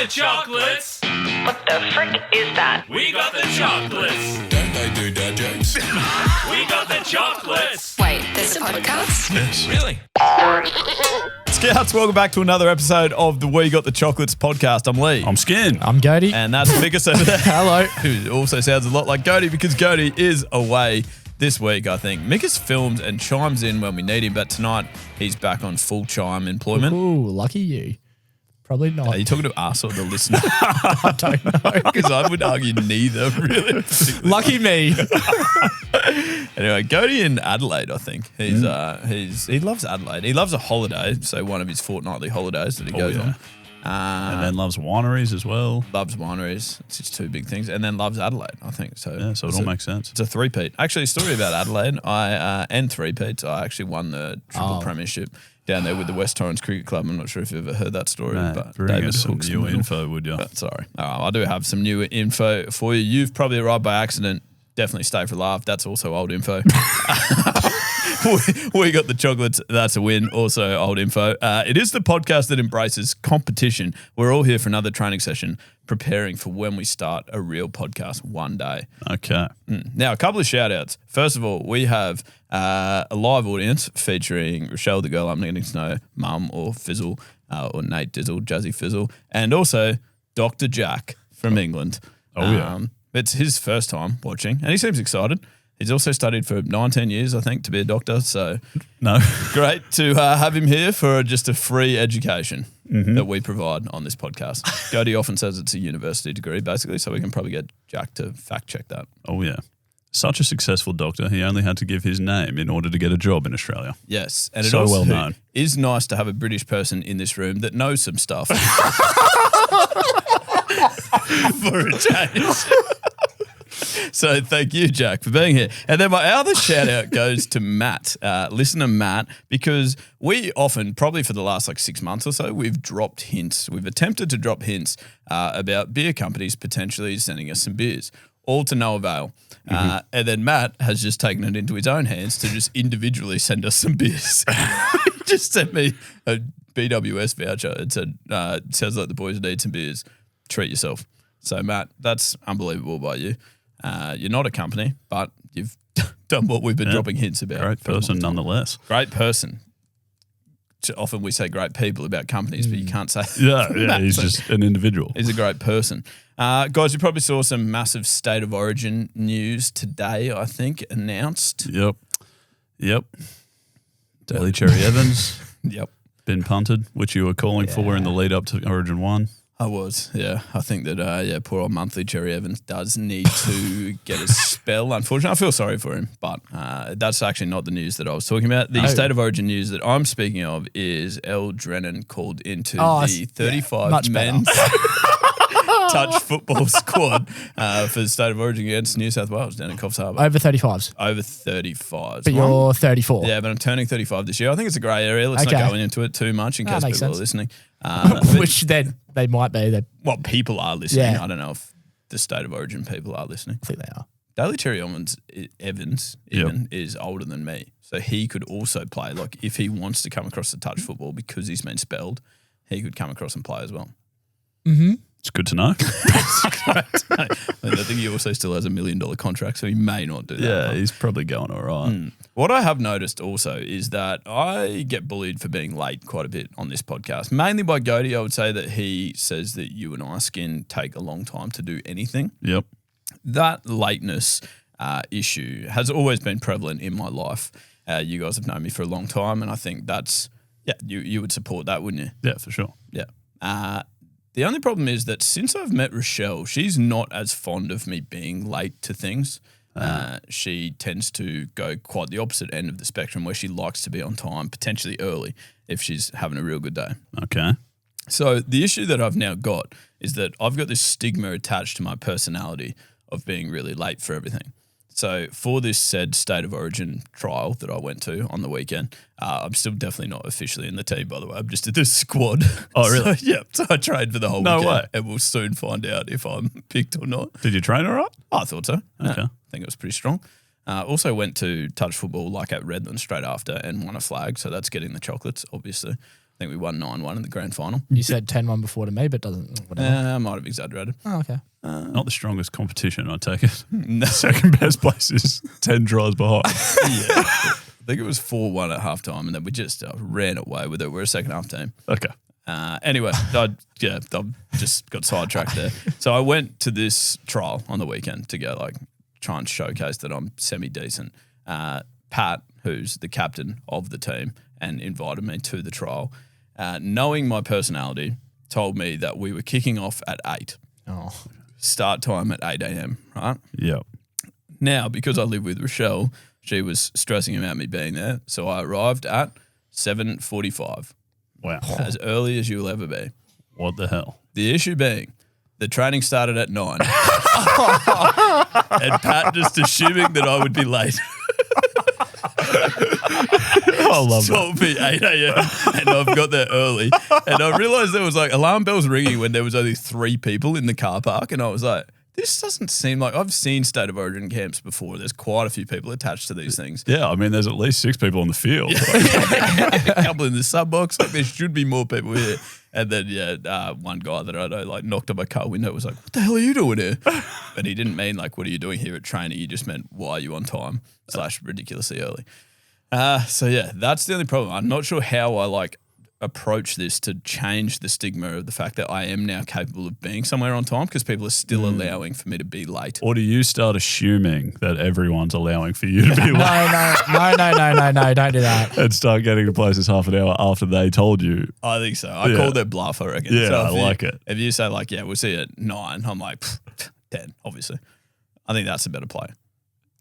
the chocolates. What the frick is that? We got the chocolates. Don't they do dad jokes? We got the chocolates. Wait, there's a podcast? Yes. Really? Scouts, welcome back to another episode of the We Got the Chocolates podcast. I'm Leigh. I'm Skin. I'm Goaty. And that's Mickus over there. Hello. Who also sounds a lot like Goaty because Goaty is away this week, I think. Mickus films and chimes in when we need him, but tonight he's back on full chime employment. Ooh, lucky you. Probably not. Are you talking to us or the listener? I don't know. Because I would argue neither, really. Lucky me. Anyway, Goaty in Adelaide, I think. He loves Adelaide. He loves a holiday, so one of his fortnightly holidays that he goes on. And then loves wineries as well. Loves wineries. It's just two big things. And then loves Adelaide, I think. So Yeah, so it all makes sense. It's a three-peat. Actually, a story about Adelaide. And three-peats. I actually won the triple premiership down there with the West Torrens Cricket Club. I'm not sure if you've ever heard that story. But bring us some new info, would you? Sorry. I do have some new info for you. You've probably arrived by accident. Definitely stay for a laugh. That's also old info. We got the chocolates. That's a win. Also old info. It is the podcast that embraces competition. We're all here for another training session, preparing for when we start a real podcast one day. Okay. Now, a couple of shout outs. First of all, we have a live audience featuring Rochelle, the girl I'm getting to know, Mum or Fizzle, or Nate Dizzle, Jazzy Fizzle, and also Dr. Jack from England. Oh, yeah. It's his first time watching, and he seems excited. He's also studied for 19 years, I think, to be a doctor. So No. great to have him here for just a free education that we provide on this podcast. Goaty often says it's a university degree, basically, so we can probably get Jack to fact check that. Oh, yeah. Such a successful doctor, he only had to give his name in order to get a job in Australia. Yes, and it So also well known. is nice to have a British person in this room that knows some stuff. For a change. So thank you, Jack, for being here. And then my other shout out goes to Matt, listener Matt, because we often, probably for the last 6 months or so, we've dropped hints. We've attempted to drop hints about beer companies potentially sending us some beers, all to no avail. And then Matt has just taken it into his own hands to just individually send us some beers. He just sent me a BWS voucher. It said, sounds like the boys need some beers. Treat yourself. So, Matt, that's unbelievable by you. You're not a company, but you've done what we've been dropping hints about. Great person nonetheless. Great person. Often we say great people about companies, but you can't say Yeah, he's just an individual. He's a great person. Guys, you probably saw some massive State of Origin news today, I think, announced. Yep. Daly Cherry Evans. Yep. Been punted, which you were calling for in the lead up to Origin 1. I was, yeah. I think that, poor old monthly Cherry Evans does need to get a spell. Unfortunately, I feel sorry for him, but that's actually not the news that I was talking about. The State of Origin news that I'm speaking of is Elle Drennan called into the 35 men's touch football squad for the State of Origin against New South Wales down in Coffs Harbour. Over 35s. Over 35s. But you're 34. Yeah, but I'm turning 35 this year. I think it's a grey area. Let's not go into it too much in case people are listening. Which then they might be. Well, people are listening. Yeah. I don't know if the State of Origin people are listening. I think they are. Daly Cherry Evans is older than me. So he could also play. Like if he wants to come across the touch football because he's been spelled, he could come across and play as well. It's good to know. I think he also still has $1 million contract, so he may not do that. Yeah, he's probably going all right. What I have noticed also is that I get bullied for being late quite a bit on this podcast, mainly by Goaty. I would say that he says that you and I, Skin, take a long time to do anything. Yep. That lateness issue has always been prevalent in my life. You guys have known me for a long time, and I think that's, you would support that, wouldn't you? Yeah, for sure. Yeah. The only problem is that since I've met Rochelle, she's not as fond of me being late to things. She tends to go quite the opposite end of the spectrum where she likes to be on time, potentially early, if she's having a real good day. Okay. So the issue that I've now got is that I've got this stigma attached to my personality of being really late for everything. So for this said State of Origin trial that I went to on the weekend, I'm still definitely not officially in the team, by the way. I'm just in the squad. Oh, really? So I trained for the whole No weekend. way. And we'll soon find out if I'm picked or not. Did you train all right? I thought so. Okay. I think it was pretty strong. Also went to touch football like at Redland straight after and won a flag. So that's getting the chocolates, obviously. think we won 9-1 in the grand final. You said 10-1 before to me, but doesn't. Whatever. I might have exaggerated. Oh, okay. Not the strongest competition, I take it. Second best place is 10 tries behind. Yeah. I think it was 4-1 at halftime, and then we just ran away with it. We're a second half team. Okay. Anyway, I just got sidetracked there. So I went to this trial on the weekend to go try and showcase that I'm semi-decent. Pat, who's the captain of the team and invited me to the trial, knowing my personality, told me that we were kicking off at 8. Oh. Start time at 8 a.m, right? Yeah. Now, because I live with Rochelle, she was stressing about me being there. So I arrived at 7:45. Wow. As early as you'll ever be. What the hell? The issue being, the training started at 9. And Pat just assuming that I would be late. I love that. Told me 8 a.m. and I've got there early. And I realised there was alarm bells ringing when there was only 3 people in the car park. And I was like, this doesn't seem like, I've seen State of Origin camps before. There's quite a few people attached to these things. Yeah, I mean, there's at least 6 people on the field. A couple in the sub box. There should be more people here. And then, one guy that I know knocked on my car window, was like, what the hell are you doing here? But he didn't mean what are you doing here at training? He just meant, why are you on time? / ridiculously early. So yeah, that's the only problem. I'm not sure how I approach this to change the stigma of the fact that I am now capable of being somewhere on time, because people are still allowing for me to be late. Or do you start assuming that everyone's allowing for you to be late No, don't do that. and start getting to places half an hour after they told you? I think so. I called their bluff, I reckon. Yeah, so I like it. If you say yeah, we'll see you at 9, I'm like, 10, obviously. I think that's a better play.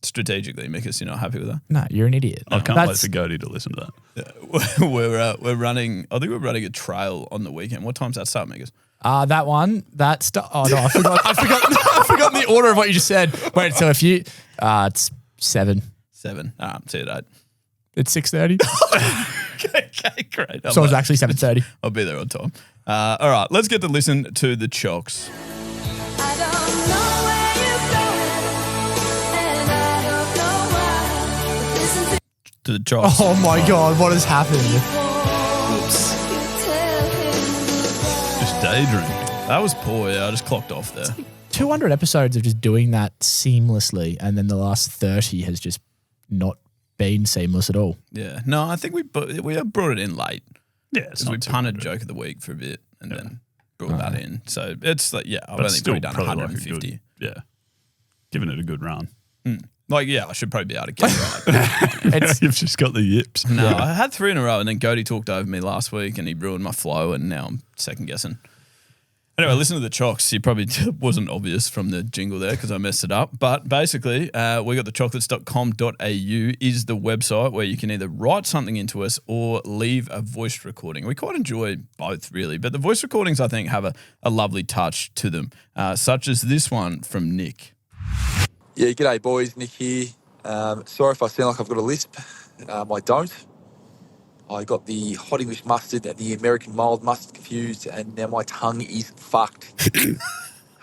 Strategically, Mikas, you're not happy with that? No, you're an idiot. I can't wait for Goaty to listen to that. We're running. I think we're running a trail on the weekend. What time's that start, Mikas? That one, oh no, I forgot. I forgot the order of what you just said. Wait, so if you, it's 7. 7. See you at 8. It's 6:30. Okay, great. So it's actually 7:30. I'll be there on time. All right, let's get to listen to the Chocs. I don't know where you're going, and I don't know why. But listen To the Chocs. Oh my God, what has happened? Just daydreaming. That was poor. Yeah, I just clocked off there. 200 episodes of just doing that seamlessly, and then the last 30 has just not been seamless at all. Yeah. No, I think we brought it in late. Yeah, it's Because we not too punted bad. joke of the week for a bit and then brought that in. So it's I've But only still probably done probably 150. Like a good, giving it a good run. I should probably be able to get it. You've just got the yips. No, I had 3 in a row, and then Goaty talked over me last week and he ruined my flow, and now I'm second guessing. Anyway, listen to the Chocs. It probably wasn't obvious from the jingle there because I messed it up. But basically, we got thechocolates.com.au is the website where you can either write something into us or leave a voice recording. We quite enjoy both, really. But the voice recordings, I think, have a lovely touch to them, such as this one from Nick. Yeah, g'day boys, Nick here. Sorry if I sound like I've got a lisp. I don't. I got the hot English mustard and the American mild mustard confused, and now my tongue is fucked.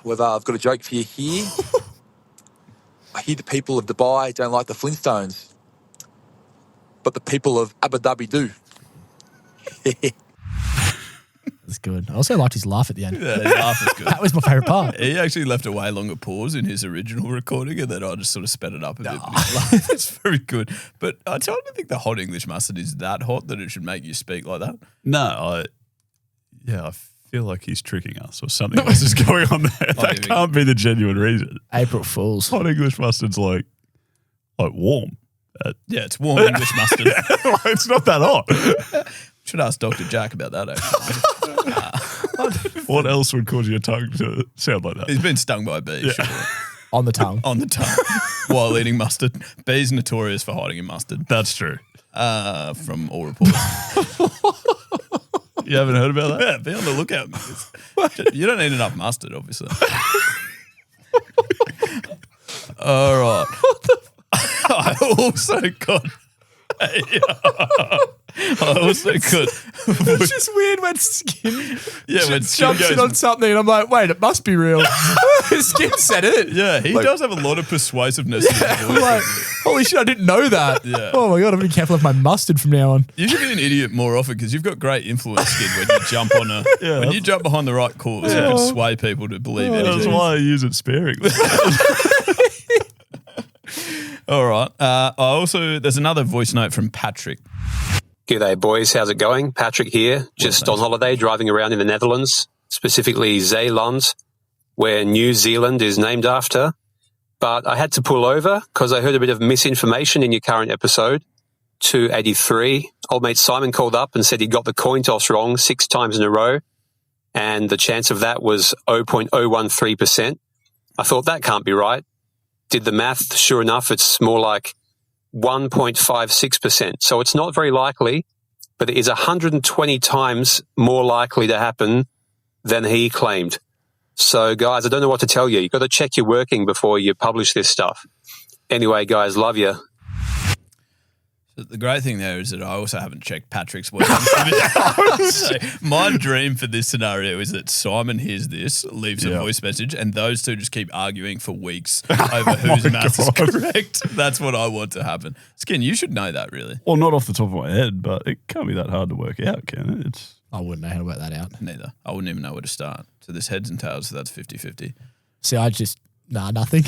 However, I've got a joke for you here. I hear the people of Dubai don't like the Flintstones, but the people of Abu Dhabi do. That's good. I also liked his laugh at the end. Yeah, his laugh is good. That was my favourite part. He actually left a way longer pause in his original recording, and then I just sort of sped it up a bit. But his laugh is very good. But I don't think the hot English mustard is that hot that it should make you speak like that. No, I feel like he's tricking us or something else is going on there. That can't be the genuine reason. April Fools. Hot English mustard's like warm. Yeah, it's warm English mustard. It's not that hot. Should ask Dr. Jack about that, actually. What else would cause your tongue to sound like that? He's been stung by a bee, surely. On the tongue. On the tongue while eating mustard. Bees notorious for hiding in mustard. That's true. From all reports. You haven't heard about that? Yeah, be on the lookout. You don't eat enough mustard, obviously. All right. I also got It's just weird when Skin when Skin jumps in goes- on something and I'm like, wait, it must be real. Skin said it. Yeah, he Like- does have a lot of persuasiveness. in his I'm voice. like, holy shit, I didn't know that. Yeah. Oh my God, I'm going to be careful with my mustard from now on. You should be an idiot more often because you've got great influence, Skid, when you jump on when you jump behind the right cause, you can sway people to believe That's anything. why I use it sparingly. All right. There's another voice note from Patrick. G'day, boys. How's it going? Patrick here. Just on holiday, driving around in the Netherlands, specifically Zeeland, where New Zealand is named after. But I had to pull over because I heard a bit of misinformation in your current episode. 283. Old mate Simon called up and said he got the coin toss wrong 6 times in a row, and the chance of that was 0.013%. I thought that can't be right. Did the math. Sure enough, it's more like 1.56%. So it's not very likely, but it is 120 times more likely to happen than he claimed. So, guys, I don't know what to tell you. You've got to check your working before you publish this stuff. Anyway, guys, love you. The great thing there is that I also haven't checked Patrick's work. So my dream for this scenario is that Simon hears this, leaves a voice message, and those two just keep arguing for weeks over whose math is correct. That's what I want to happen. Skin, you should know that, really. Well, not off the top of my head, but it can't be that hard to work out, can it? I wouldn't know how to work that out. Neither. I wouldn't even know where to start. So there's heads and tails, so that's 50-50. See, nothing.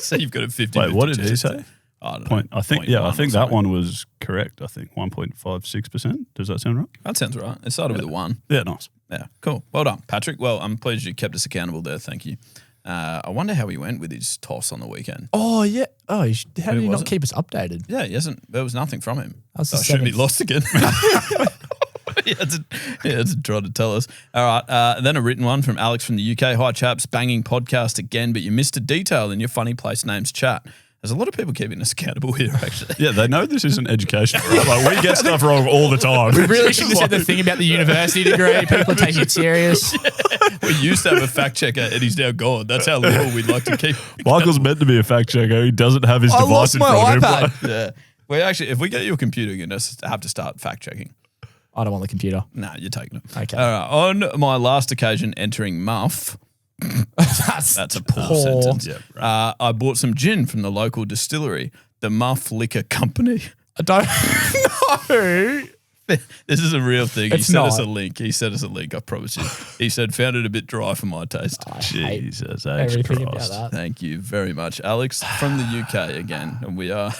So you've got a 50-50. Wait, what did he say? I don't know. I think 0.1 I or think that something. one was correct. I think 1.56%. Does that sound right? That sounds right. It started with a 1. Yeah, nice. Yeah, cool. Well done, Patrick. Well, I'm pleased you kept us accountable there. Thank you. I wonder how he went with his toss on the weekend. Oh, yeah. Oh, how did he was not it? keep us updated? Yeah, he hasn't. There was nothing from him. That's the I shouldn't be seventh. lost again. He had to try to tell us. All right. Then a written one from Alex from the UK. Hi, chaps. Banging podcast again, but you missed a detail in your funny place names chat. There's a lot of people keeping us accountable here, actually. Yeah, they know this isn't educational. Right? Like, we get stuff wrong all the time. We really should have said the thing about the university degree. People are taking it serious. We used to have a fact checker and he's now gone. That's how little we'd like to keep. Michael's meant to be a fact checker. He doesn't have his I device lost in my front of him. iPad. Yeah. We actually, if we get you a computer, you're going to have to start fact checking. I don't want the computer. No, you're taking it. Okay. All right. On my last occasion entering Muff, that's a poor poor. sentence. Yeah, right. I bought some gin from the local distillery, the Muff Liquor Company. I don't know. This is a real thing. It's He sent us not. a link. I promise you. He said, found it a bit dry for my taste. I hate Jesus, everything about Christ. that. Thank you very much, Alex, from the UK again. And we are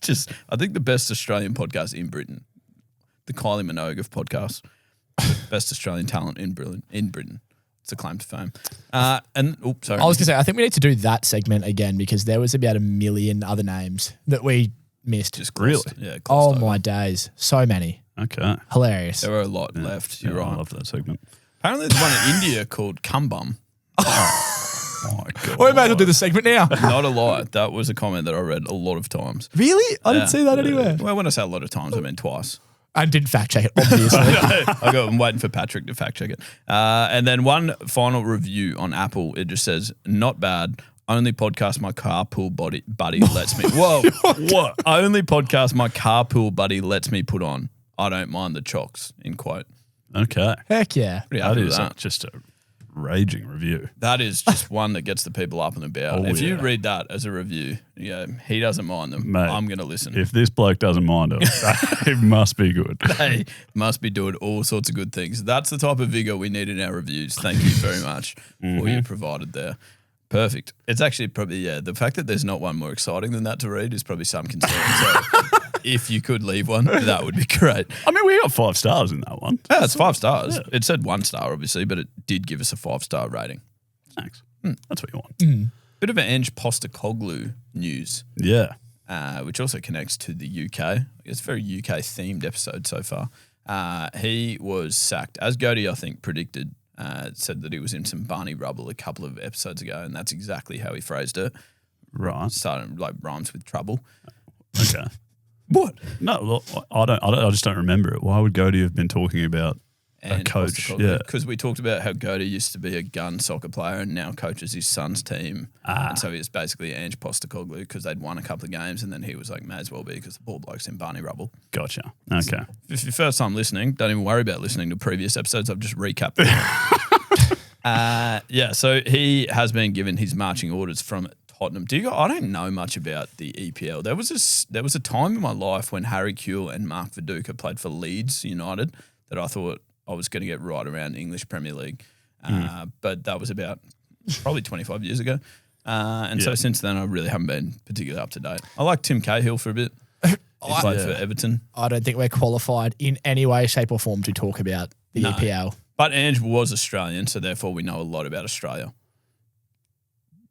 just, I think, the best Australian podcast in Britain. The Kylie Minogue of podcasts. Best Australian talent in Britain. It's a claim to fame. Sorry. I was going to say, I think we need to do that segment again because there was about 1 million other names that we missed. Just glossed, Really? Yeah. Oh glossed over. my days. So many. Okay. Hilarious. There were a lot left. You're Yeah, I right. love that segment. Apparently there's one in India called Kumbum. Oh, my God. We may as well do the segment now. Not a lie. That was a comment that I read a lot of times. Really? I didn't see that anywhere. Well, when I say a lot of times, I mean twice. I didn't fact check it, obviously. I'm waiting for Patrick to fact check it. And then one final review on Apple. It just says, not bad. Only podcast my carpool buddy lets me. Whoa. What? Only podcast my carpool buddy lets me put on. I don't mind the Chocs, in quote. Okay. Heck yeah. Pretty That happy with is that. just a raging review. That is just one that gets the people up and about. Oh, if you yeah. read that as a review, he doesn't mind them. Mate, I'm going to listen. If this bloke doesn't mind it, it must be good. They must be doing all sorts of good things. That's the type of vigor we need in our reviews. Thank you very much for you provided there. Perfect. It's actually probably, the fact that there's not one more exciting than that to read is probably some concern. So if you could leave one, that would be great. I mean, we got 5 stars in that one. Yeah, it's 5 stars. It said 1 star, obviously, but it did give us a 5-star rating. Thanks. That's what you want. Bit of an Ange Postecoglou news, Yeah. which also connects to the UK. It's a very UK-themed episode so far. He was sacked, as Goaty, I think, predicted. Said that he was in some Barney rubble a couple of episodes ago, and that's exactly how he phrased it. Right. Started like rhymes with trouble. Okay. What? No, look, I just don't remember it. Why would Goaty have been talking about A coach, yeah. Because we talked about how Goaty used to be a gun soccer player and now coaches his son's team. And so he was basically Ange Postecoglou because they'd won a couple of games and then he was like, may as well be because the ball bloke's in Barney Rubble. Gotcha. Okay. If your first time listening, don't even worry about listening to previous episodes. I've just recapped them. So he has been given his marching orders from Tottenham. I don't know much about the EPL. There was a time in my life when Harry Kewell and Mark Viduka played for Leeds United that I thought I was going to get right around English Premier League. But that was about probably 25 years ago. So since then, I really haven't been particularly up to date. I like Tim Cahill for a bit. He played for Everton. I don't think we're qualified in any way, shape or form to talk about the EPL. But Ange was Australian, so therefore we know a lot about Australia.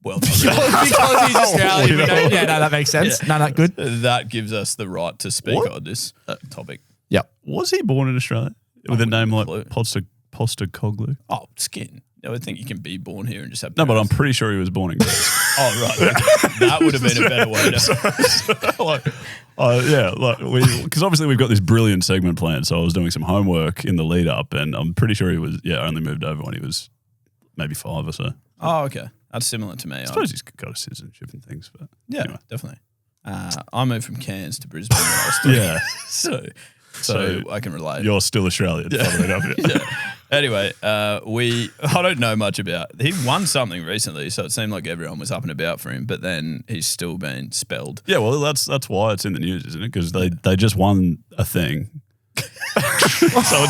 Well, Because he's Australian. That makes sense. Yeah. No, good. That gives us the right to speak on this topic. Yep. Was he born in Australia with a name like clue. Postecoglou? Oh, skin. I would think you can be born here and just have No, but I'm parents. pretty sure he was born in Greece. Oh, right. Okay. That would have been a better way to... Because obviously we've got this brilliant segment planned. So I was doing some homework in the lead up, and I'm pretty sure he was only moved over when he was maybe 5 or so. Oh, okay. That's similar to me. I suppose he's got a citizenship and things, but Yeah, anyway. definitely. I moved from Cairns to Brisbane when I was 3. Yeah. So I can relate. You're still Australian. Funnily enough. Yeah. Anyway, I don't know much about. He won something recently, so it seemed like everyone was up and about for him. But then he's still been spelled. Yeah, well, that's why it's in the news, isn't it? Because they just won a thing. So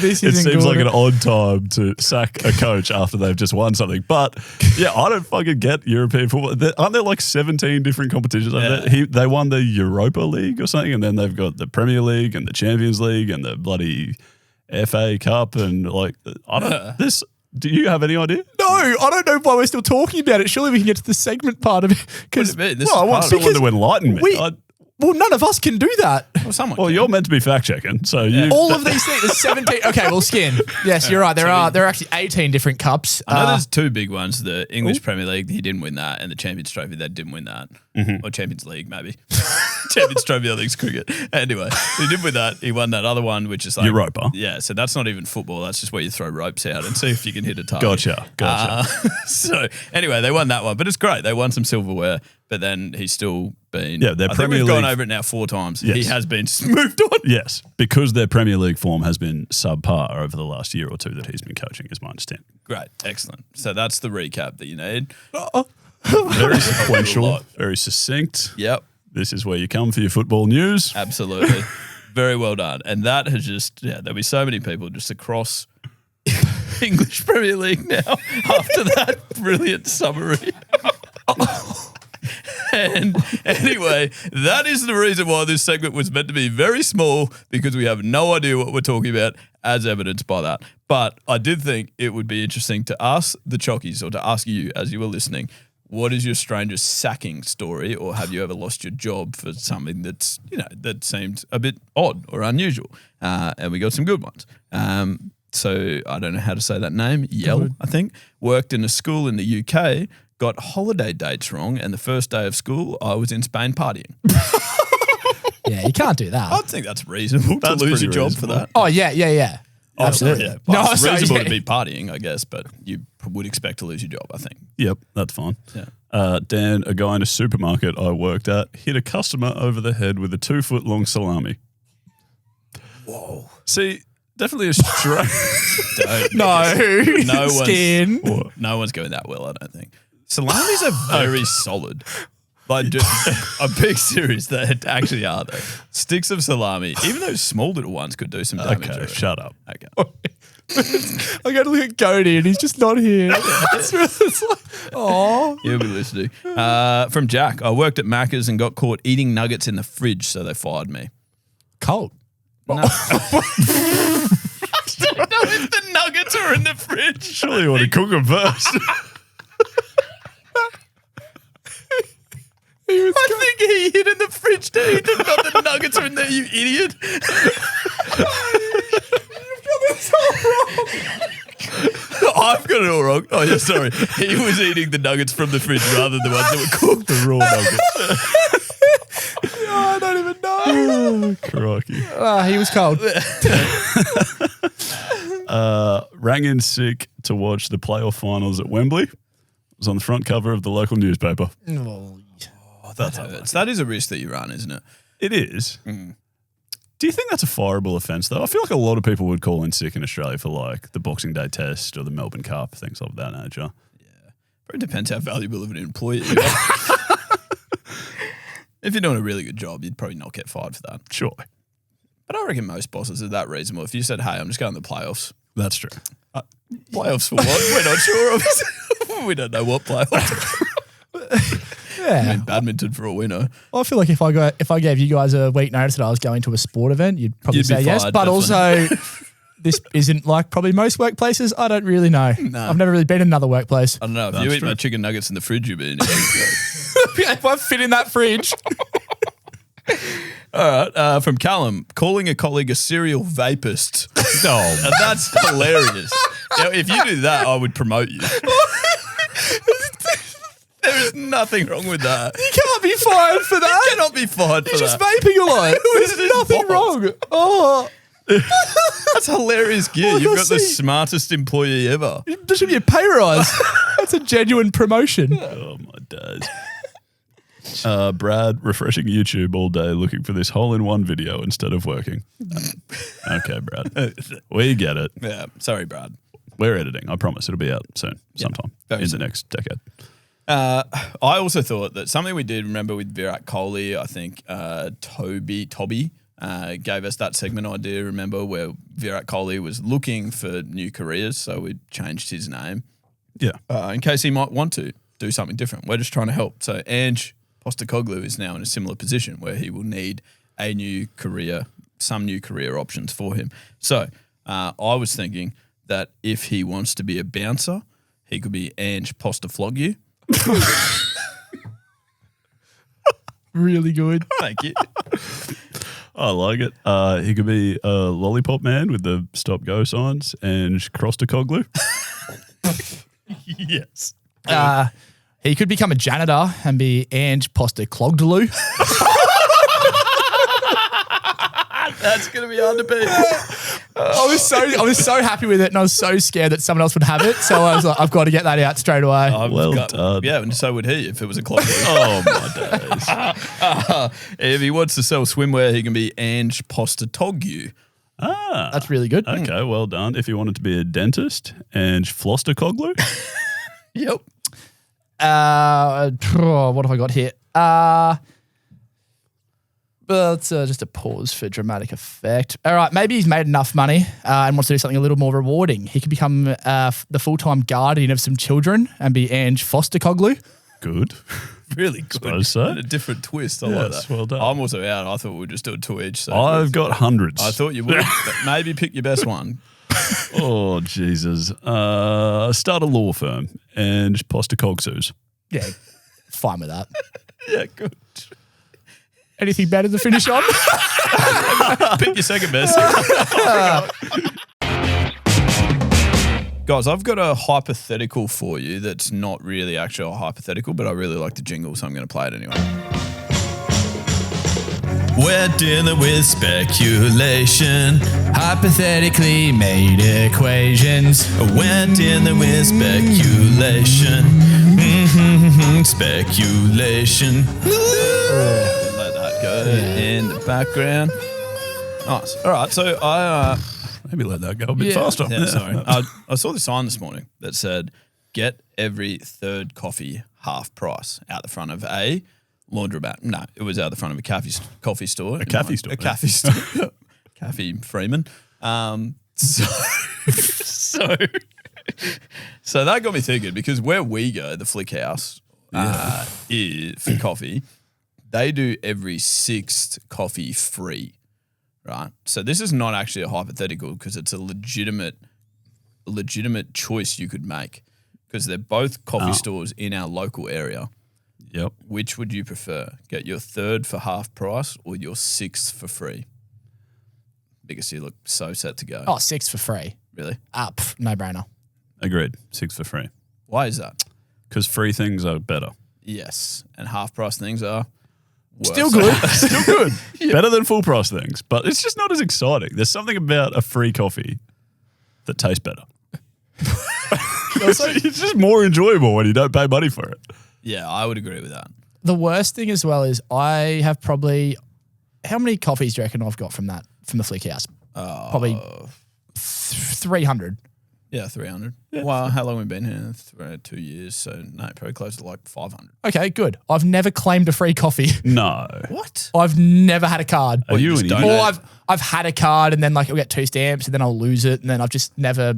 it seems like an odd time to sack a coach after they've just won something. But yeah, I don't fucking get European football. Aren't there like 17 different competitions? Yeah. They won the Europa League or something, and then they've got the Premier League and the Champions League and the bloody FA Cup and like do you have any idea? No, I don't know why we're still talking about it. Surely we can get to the segment part of it. What do you mean? This is I want part of someone to enlighten me. Well, none of us can do that. someone. Well, can. you're meant to be fact checking, so All of these things, there's 17. Okay, well, Skin. Yes, you're right. There are actually 18 different cups. I know there's 2 big ones. The English Premier League, he didn't win that, and the Champions Trophy, they didn't win that. Or Champions League, maybe. Champions Trophy, I think, is cricket. Anyway, he did win that. He won that other one, which is like... Europa. Yeah, so that's not even football. That's just where you throw ropes out and see if you can hit a target. Gotcha. So anyway, they won that one, but it's great. They won some silverware, but then he's still been... Yeah, their I Premier think we've gone League- over it now 4 times. Yes. He has been moved on. Yes, because their Premier League form has been subpar over the last year or 2 that he's been coaching, is my understanding. Great, excellent. So that's the recap that you need. Very sequential, very succinct. Yep. This is where you come for your football news. Absolutely. Very well done. And that has just, there'll be so many people just across English Premier League now after that brilliant summary. And anyway, that is the reason why this segment was meant to be very small, because we have no idea what we're talking about, as evidenced by that. But I did think it would be interesting to ask the Chockies, or to ask you as you were listening, what is your strangest sacking story, or have you ever lost your job for something that's, that seemed a bit odd or unusual? And we got some good ones. So I don't know how to say that name. Yell, I think. Worked in a school in the UK, got holiday dates wrong, and the first day of school, I was in Spain partying. Yeah, you can't do that. I think that's reasonable to That's lose pretty your job reasonable. for that. Oh, yeah. Absolutely. Yeah. Well, it's sorry, reasonable yeah. to be partying, I guess, but you would expect to lose your job, I think. Yep, that's fine. Yeah. Dan, a guy in a supermarket I worked at, hit a customer over the head with a 2-foot-long salami. Whoa. See, definitely a strange... No. Skin. No one's going that well, I don't think. Salamis are very solid. Like, I'm being serious. They actually are, though. Sticks of salami, even those small little ones, could do some damage. Okay, shut up. Okay. I got to look at Cody and he's just not here. It's like, oh. You'll be listening. From Jack, I worked at Macca's and got caught eating nuggets in the fridge, so they fired me. Cold. No. I don't know if the nuggets are in the fridge. Surely you want to cook them first. I think he hid in the fridge too. He didn't know the nuggets are in there, you idiot. I've got it all wrong. Oh, yeah, sorry. He was eating the nuggets from the fridge rather than the ones that were cooked. The raw nuggets. I don't even know. Crikey. He was cold. rang in sick to watch the playoff finals at Wembley. Was on the front cover of the local newspaper. Oh, That hurts. That is a risk that you run, isn't it? It is. Do you think that's a fireable offence, though? I feel like a lot of people would call in sick in Australia for like the Boxing Day Test or the Melbourne Cup, things of that nature. But it depends how valuable of an employee you are. If you're doing a really good job, you'd probably not get fired for that. Sure. But I reckon most bosses are that reasonable. If you said, hey, I'm just going to the playoffs. That's true. Playoffs for what? We're not sure of. We don't know what playoffs. yeah. I mean, badminton for all we know. I feel like if I gave you guys a week notice that I was going to a sport event, you'd probably You'd be say yes. fired, But definitely. also, this isn't like probably most workplaces. I don't really know. No. I've never really been in another workplace. I don't know. If That's you eat true. my chicken nuggets in the fridge, you'll be in it. If I fit in that fridge. All right. From Callum, calling a colleague a serial vapist. And that's hilarious. Now, if you do that, I would promote you. There is nothing wrong with that. You can't be fired for that. You cannot be fired for You're just that. vaping a lot. This There's is nothing balls. wrong. Oh, That's hilarious gear. Oh, You've got the see. smartest employee ever. there should be a pay rise. That's a genuine promotion. Oh, my days. Brad, refreshing YouTube all day looking for this hole-in-one video instead of working. Okay, Brad. We get it. Yeah. Sorry, Brad. We're editing. I promise it'll be out soon, sometime very in soon. the next decade. I also thought that something we did remember with Virat Kohli, I think Toby gave us that segment idea, remember, where Virat Kohli was looking for new careers, so we changed his name Yeah. in case he might want to do something different. We're just trying to help. So Ange Postecoglou is now in a similar position where he will need a new career, some new career options for him. So I was thinking that if he wants to be a bouncer, he could be Ange Postecoglou. Really good. Thank you. I like it. He could be a lollipop man with the stop-go signs and Postecoglou. Yes. He could become a janitor and be Ange Postecoglou. That's going to be hard to beat. I was so happy with it, and I was so scared that someone else would have it. So I was like, I've got to get that out straight away. Well done. Yeah, and so would he if it was a clock. Oh, my days. If he wants to sell swimwear, he can be Ange Postecoglou. That's really good. Okay, well done. If you wanted to be a dentist and Postecoglou. Yep. What have I got here? Well, it's just a pause for dramatic effect. All right, maybe he's made enough money and wants to do something a little more rewarding. He could become the full-time guardian of some children and be Ange Postecoglou. Good. Really good. Suppose so. And a different twist. I like Yes, that. well done. I'm also out. I thought we would just do it to each. So I've got hundreds. I thought you would, but maybe pick your best one. Oh, Jesus. Start a law firm and Postecoglous. Yeah, fine with that. Yeah, good. Anything better to finish on? Pick your second best. Guys, I've got a hypothetical for you that's not really actually a hypothetical, but I really like the jingle, so I'm going to play it anyway. We're dealing with speculation, Hypothetically made equations. we're dealing with speculation. Speculation. Let that go in the background. Nice. All right, so I... Maybe let that go a bit faster. Yeah, sorry. I saw the sign this morning that said, get every third coffee half price out the front of a laundromat. No, it was out the front of a coffee store. A cafe store, A yeah. cafe store. Cafe Freeman. So that got me thinking, because where we go, the Flick House, is for coffee, they do every sixth coffee free. Right. So this is not actually a hypothetical, because it's a legitimate choice you could make, because they're both coffee stores in our local area. Yep. Which would you prefer? Get your third for half price or your sixth for free? Because you look so set to go. Oh, 6 for free. Really? No brainer. Agreed. 6 for free. Why is that? Because free things are better. Yes. And half price things are worse. Still good. Still good. Better than full price things, but it's just not as exciting. There's something about a free coffee that taste better. It's just more enjoyable when you don't pay money for it. Yeah, I would agree with that. The worst thing as well is I have probably how many coffees do you reckon I've got from the Flick House? Probably 300. Yeah, 300. Well, how long have we been here? 2 years, so no, probably close to like 500. Okay, good. I've never claimed a free coffee. No. What? I've never had a card. Are you an idiot? Or I've had a card and then like I'll get 2 stamps and then I'll lose it and then I've just never.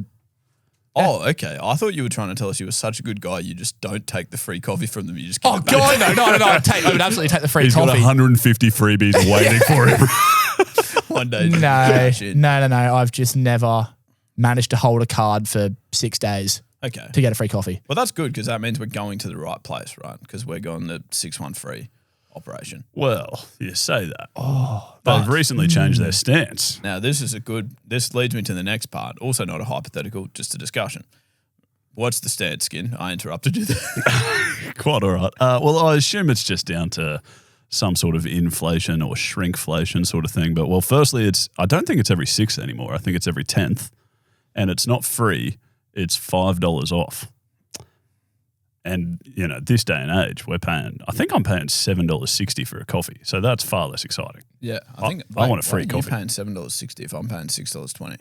Oh, okay. I thought you were trying to tell us you were such a good guy. You just don't take the free coffee from them. You just give Oh it back. God, no. I would absolutely take the free He's coffee. got 150 freebies waiting for him. One day. No. I've just never managed to hold a card for 6 days Okay. to get a free coffee. Well, that's good because that means we're going to the right place, right? Because we're going the 6-1 free operation. Well, you say that. They've recently changed their stance. Now, this leads me to the next part. Also not a hypothetical, just a discussion. What's the stance, Skin? I interrupted you there. Quite all right. Well, I assume it's just down to some sort of inflation or shrinkflation sort of thing. But, well, firstly, I don't think it's every 6th anymore. I think it's every 10th. And it's not free. It's $5 off. And, this day and age, I think I'm paying $7.60 for a coffee. So that's far less exciting. Yeah. I want a free coffee. You're paying $7.60 if I'm paying $6.20.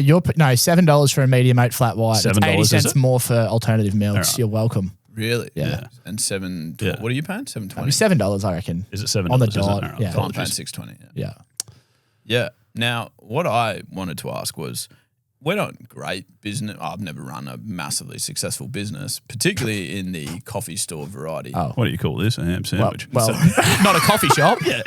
You're $7 for a medium oat flat white. It's $7, 80 is cents it? more for alternative milks. Right. You're welcome. Really? Yeah. And Yeah. what are you paying? $7.20? $7, I reckon. Is it $7? On the is it? dot, All right. yeah. I'm paying Apologies. $6.20. Yeah. Yeah. Now, what I wanted to ask was, we're not great business. I've never run a massively successful business, particularly in the coffee store variety. Oh. What do you call this? A ham sandwich. Well, not a coffee shop. Yeah,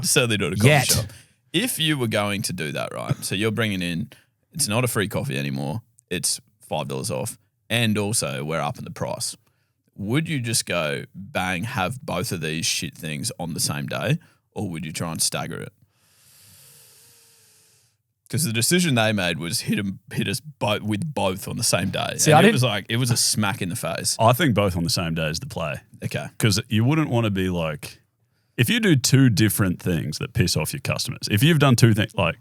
certainly not a coffee Yet. shop. If you were going to do that, right? So you're bringing in, it's not a free coffee anymore. It's $5 off. And also we're up in the price. Would you just go, bang, have both of these shit things on the same day? Or would you try and stagger it? Because the decision they made was hit us both with both on the same day. See, and it was a smack in the face. I think both on the same day is the play. Okay. Because you wouldn't want to be like, if you do 2 different things that piss off your customers, if you've done 2 things, like,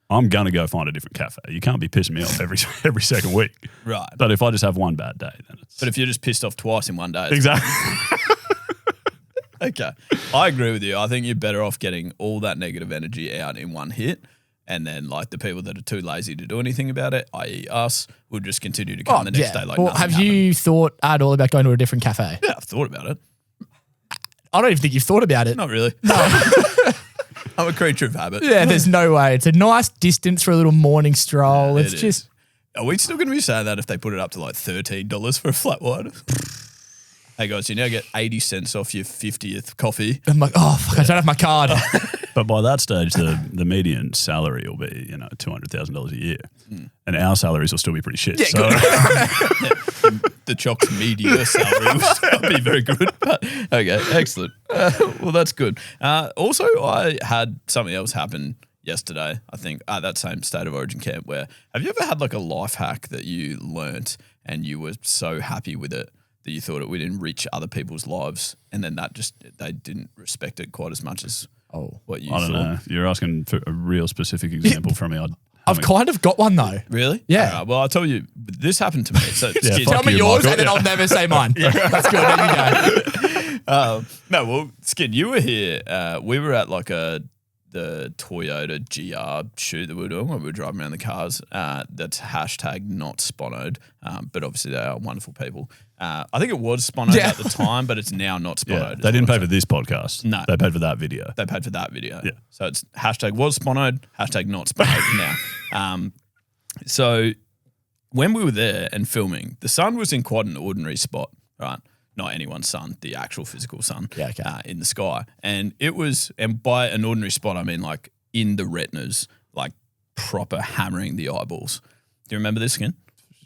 I'm going to go find a different cafe. You can't be pissing me off every second week. Right. But if I just have one bad day, then it's... But if you're just pissed off twice in one day. Exactly. Okay. I agree with you. I think you're better off getting all that negative energy out in one hit. And then, like, the people that are too lazy to do anything about it, i.e. us, will just continue to come the next day like Well, nothing have you thought at all about going to a different cafe? happened. Yeah, I've thought about it. I don't even think you've thought about it. Not really. I'm a creature of habit. Yeah, there's no way. It's a nice distance for a little morning stroll. Yeah, It's it just... is. Are we still going to be saying that if they put it up to like $13 for a flat white? Hey guys, you now get 80 cents off your 50th coffee. I'm like, oh, fuck, I don't have my card. But by that stage, the median salary will be, $200,000 a year. And our salaries will still be pretty shit. Yeah, so The Chocs media salary will still be very good. But, okay, excellent. Well, that's good. Also, I had something else happen yesterday, I think, at that same State of Origin camp where, have you ever had like a life hack that you learnt and you were so happy with it that you thought it would enrich other people's lives and then they didn't respect it quite as much as what you I don't thought? know. You're asking for a real specific example from me. I've kind of got one though. Really? Yeah. All right, well, I'll tell you, this happened to me. So Yeah, Tell fuck me you, yours Michael. and then I'll never say mine. That's good. There you go. No, well, Skin, you were here. We were at like the Toyota GR shoot that we were doing when we were driving around the cars. That's hashtag not sponoed, but obviously they are wonderful people. I think it was sponoed at the time, but it's now not Yeah, sponoed. they didn't pay for this podcast. No. They paid for that video. They paid for that video. Yeah. So it's hashtag was sponoed, hashtag not sponoed now. So when we were there and filming, the sun was in quite an ordinary spot, right? Not anyone's sun, the actual physical sun in the sky. And it was, and by an ordinary spot, I mean like in the retinas, like proper hammering the eyeballs. Do you remember this, Skin?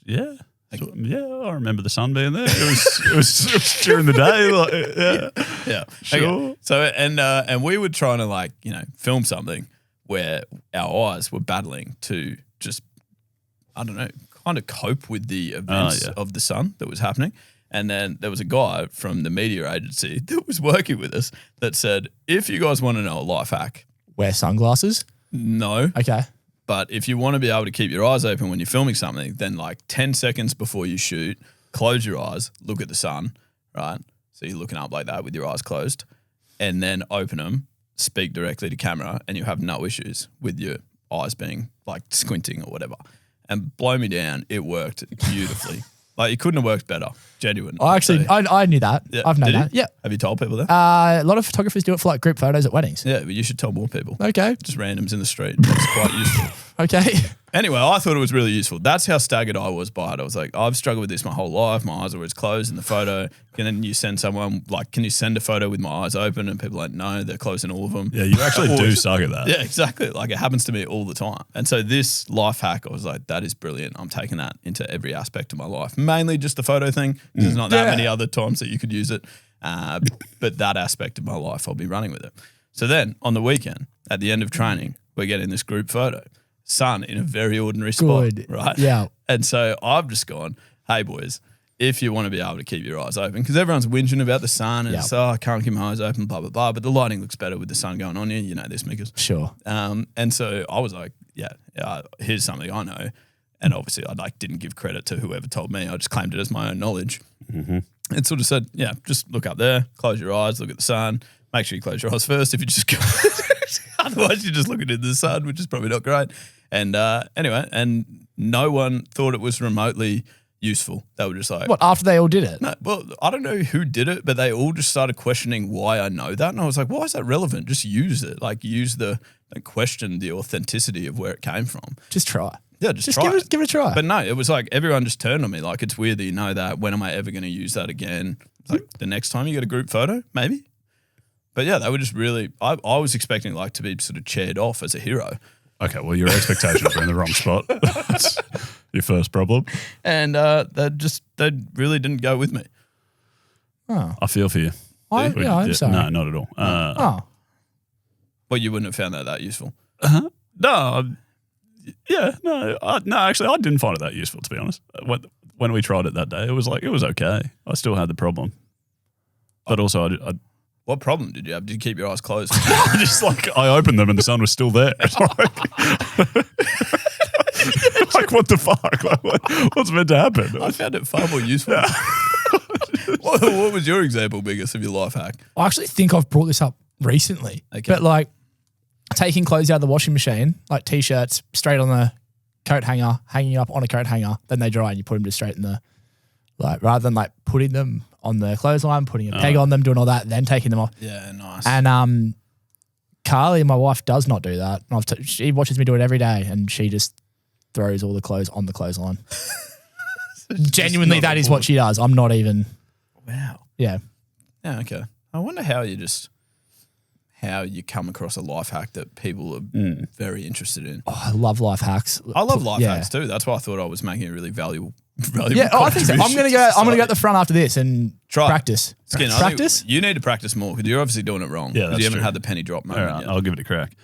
Yeah. I remember the sun being there. It was during the day. Yeah. Sure. Okay. So, and we were trying to like, film something where our eyes were battling to just, I don't know, kind of cope with the events of the sun that was happening. And then there was a guy from the media agency that was working with us that said, if you guys want to know a life hack, Wear sunglasses. no, Okay. But if you want to be able to keep your eyes open when you're filming something, then like 10 seconds before you shoot, close your eyes, look at the sun, right? So you're looking up like that with your eyes closed, and then open them, speak directly to camera, and you have no issues with your eyes being like squinting or whatever. And blow me down, it worked beautifully. Like, it couldn't have worked better. Genuine. I knew that. Yeah. I've known Did you? that. Yeah. Have you told people that? A lot of photographers do it for like group photos at weddings. Yeah, but you should tell more people. Okay. Just randoms in the street. It's quite useful. Okay. Anyway, I thought it was really useful. That's how staggered I was by it. I was like, I've struggled with this my whole life. My eyes are always closed in the photo. And then you send someone, like, can you send a photo with my eyes open? And people are like, no, they're closing all of them. Yeah, you actually do suck at that. Yeah, exactly. Like, it happens to me all the time. And so this life hack, I was like, that is brilliant. I'm taking that into every aspect of my life. Mainly just the photo thing. There's not that many other times that you could use it. But that aspect of my life, I'll be running with it. So then on the weekend, at the end of training, we're getting this group photo. Sun in a very ordinary spot, right? Yeah. And so I've just gone, hey, boys, if you want to be able to keep your eyes open, because everyone's whinging about the sun and it's, I can't keep my eyes open, blah, blah, blah. But the lighting looks better with the sun going on here. You know this, Mickers. Sure. And so I was like, here's something I know. And obviously I didn't give credit to whoever told me. I just claimed it as my own knowledge. Mm-hmm. And sort of said, just look up there, close your eyes, look at the sun. Make sure you close your eyes first if you just go. Otherwise, you're just looking into the sun, which is probably not great. And anyway, and no one thought it was remotely useful. They were just like, What, after they all did it? no, well, I don't know who did it, but they all just started questioning why I know that. And I was like, why is that relevant? Just use it. Like, don't question the authenticity of where it came from. Just try. Yeah, just try give it a try. But no, it was like everyone just turned on me. Like, it's weird that you know that. When am I ever going to use that again? It's like the next time you get a group photo, maybe. But yeah, they were just really, I was expecting like to be sort of cheered off as a hero. Okay, well, your expectations are in the wrong spot. That's your first problem. And they really didn't go with me. I feel for you. I'm sorry. No, not at all. Well, you wouldn't have found that useful. No, actually, I didn't find it that useful, to be honest. When we tried it that day, it was okay. I still had the problem. But also, I What problem did you have? Did you keep your eyes closed? just I opened them and the sun was still there. Like, what the fuck? Like, what's meant to happen? I found it far more useful. What was your example, biggest, of your life hack? I actually think I've brought this up recently. Okay. But like taking clothes out of the washing machine, like t-shirts, straight on the coat hanger, hanging up on a coat hanger, then they dry and you put them just straight in the, like, rather than like putting them on the clothesline, putting a peg on them, doing all that, then taking them off. Yeah, nice. And Carly, my wife, does not do that. She watches me do it every day, and she just throws all the clothes on the clothesline. Genuinely, that is what she does. I'm not even. Wow. Yeah. Yeah, okay. I wonder how you come across a life hack that people are very interested in. Oh, I love life hacks. I love life hacks too. That's why I thought I was making a really valuable Yeah, I think so. I'm gonna go at the front after this and Try. practice. Skin, Practice. you need to practice more because you're obviously doing it wrong. Yeah, because that's you haven't true. had the penny drop All moment right, yet. I'll give it a crack.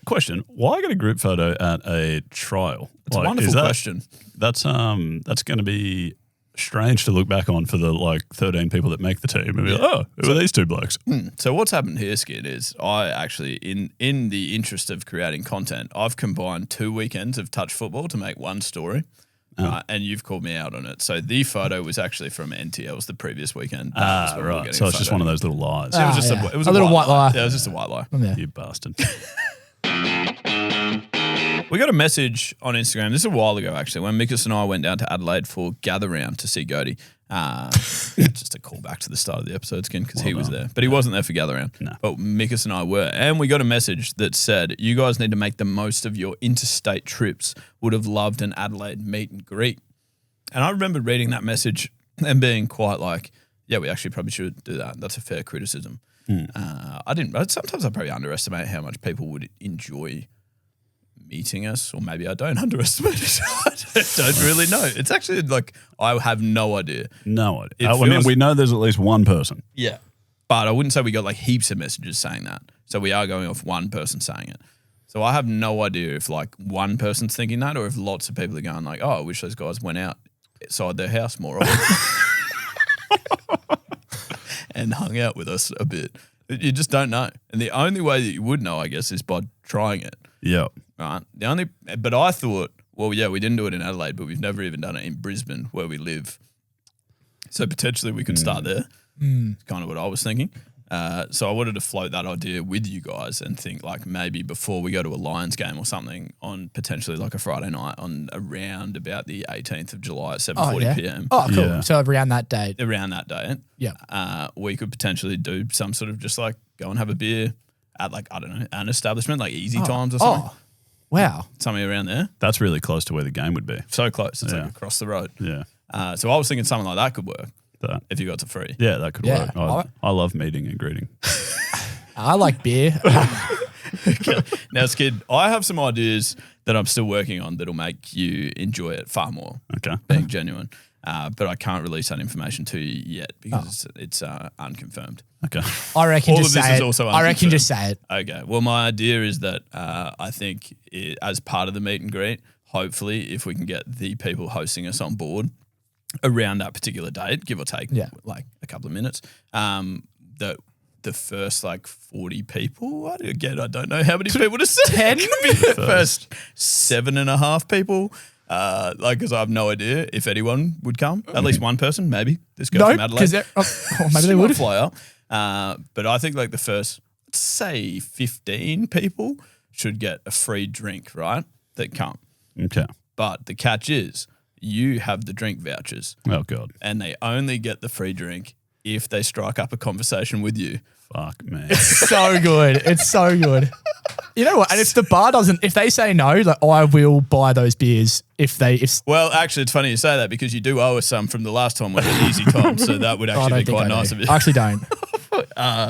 Question: why get a group photo at a trial? It's a wonderful question. That's going to be strange to look back on for the 13 people that make the team and be like, oh, who are these two blokes? So what's happened here, Skid, is I actually, in the interest of creating content, I've combined 2 weekends of touch football to make one story. And you've called me out on it. So the photo was actually from NTL's the previous weekend. Right. So it's just one of those little lies. It was just yeah. it was A little white lie. Yeah, it was just a white lie. Yeah. You bastard. We got a message on Instagram. This is a while ago, actually, when Mikas and I went down to Adelaide for Gather Round to see Goaty. Just a call back to the start of the episode again because he was there. But he wasn't there for Gather Round. No. But Mikas and I were. And we got a message that said, you guys need to make the most of your interstate trips. Would have loved an Adelaide meet and greet. And I remember reading that message and being quite like, yeah, we actually probably should do that. That's a fair criticism. Sometimes I probably underestimate how much people would enjoy meeting us, or maybe I don't underestimate it. I don't really know. It's actually I have no idea. No It idea. feels- we know there's at least one person. Yeah. But I wouldn't say we got heaps of messages saying that. So we are going off one person saying it. So I have no idea if one person's thinking that or if lots of people are going oh, I wish those guys went outside their house more often and hung out with us a bit. You just don't know. And the only way that you would know, I guess, is by trying it. Yeah. right? But I thought, well, yeah, we didn't do it in Adelaide, but we've never even done it in Brisbane where we live. So potentially we could start there. It's kind of what I was thinking. So I wanted to float that idea with you guys and think like maybe before we go to a Lions game or something on potentially like a Friday night on around about the 18th of July at 7:40 p.m. Oh, cool. Yeah. So around that date. Around that day, we could potentially do some sort of just like go and have a beer at like, I don't know, an establishment like Easy Times or something. Oh, wow. Something around there. That's really close to where the game would be. So close. It's Yeah. like across the road. Yeah. So I was thinking something like that could work That. if you got to free. Yeah, that could Yeah. work. I love meeting and greeting. I like beer. Now, Skid, I have some ideas that I'm still working on that'll make you enjoy it far more, Okay. being genuine. But I can't release that information to you yet because it's unconfirmed. Okay. I reckon All just of this say is it. also I reckon unconfirmed. just say it. Okay. Well, my idea is that I think as part of the meet and greet, hopefully, if we can get the people hosting us on board around that particular date, give or take like a couple of minutes, that the first like 40 people, again, I don't know how many people to say. 10? Could be the first 7.5 people. Because I have no idea if anyone would come. At least one person, maybe. This girl from No, Adelaide. because maybe She they might would. fly up. But I think like the first, say 15 people should get a free drink, right? That come. Okay. But the catch is you have the drink vouchers Oh, God. and they only get the free drink if they strike up a conversation with you. Fuck, man. So good. It's so good. You know what? And if the bar doesn't, if they say no, like I will buy those beers if Well, actually, it's funny you say that because you do owe us some from the last time we had Easy Time, so that would I actually don't be think quite I nice do. of you. I actually don't.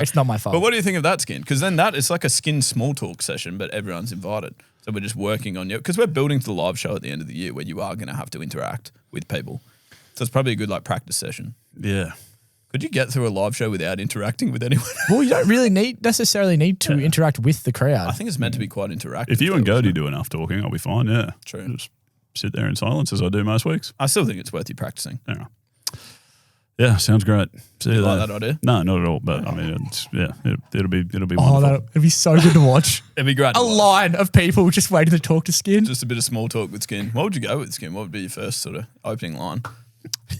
It's not my fault. But what do you think of that, Skin? Because then that is like a Skin small talk session, but everyone's invited. So we're just working on you because we're building to the live show at the end of the year where you are going to have to interact with people. So it's probably a good like practice session. Yeah. Could you get through a live show without interacting with anyone? Well, you don't really necessarily need to interact with the crowd. I think it's meant to be quite interactive. If you and though, isn't Gertie it? do enough talking, I'll be fine. Yeah. True. Just sit there in silence as I do most weeks. I still think it's worth you practicing. Yeah. Yeah, sounds great. See you like there. that idea? No, not at all. But I mean, it'll be Oh, wonderful. it'd be so good to watch. It'd be great. A line of people just waiting to talk to Skin. Just a bit of small talk with Skin. What would you go with, Skin? What would be your first sort of opening line?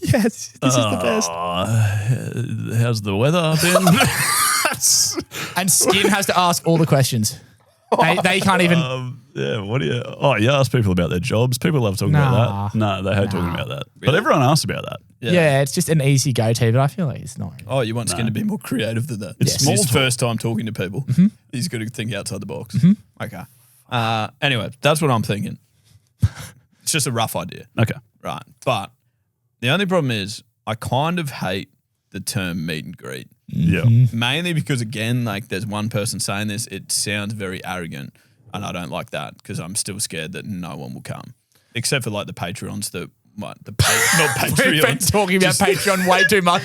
Yes, this is the best. How's the weather been? And Skin has to ask all the questions. They can't even. Yeah, what do you? Oh, you ask people about their jobs. People love talking about that. No, they hate talking about that. But Really? everyone asks about that. Yeah. It's just an easy go-to, but I feel like it's not. Oh, you want Skin to be more creative than that? It's It's small his talk. first time talking to people. He's got to think outside the box. Okay. Anyway, that's what I'm thinking. It's just a rough idea. Okay. Right. But the only problem is I kind of hate the term meet and greet. Yeah. Mainly because, again, like there's one person saying this, it sounds very arrogant. And I don't like that because I'm still scared that no one will come. Except for like the Patreons that might, not We've been Patreons. talking about Patreon way too much.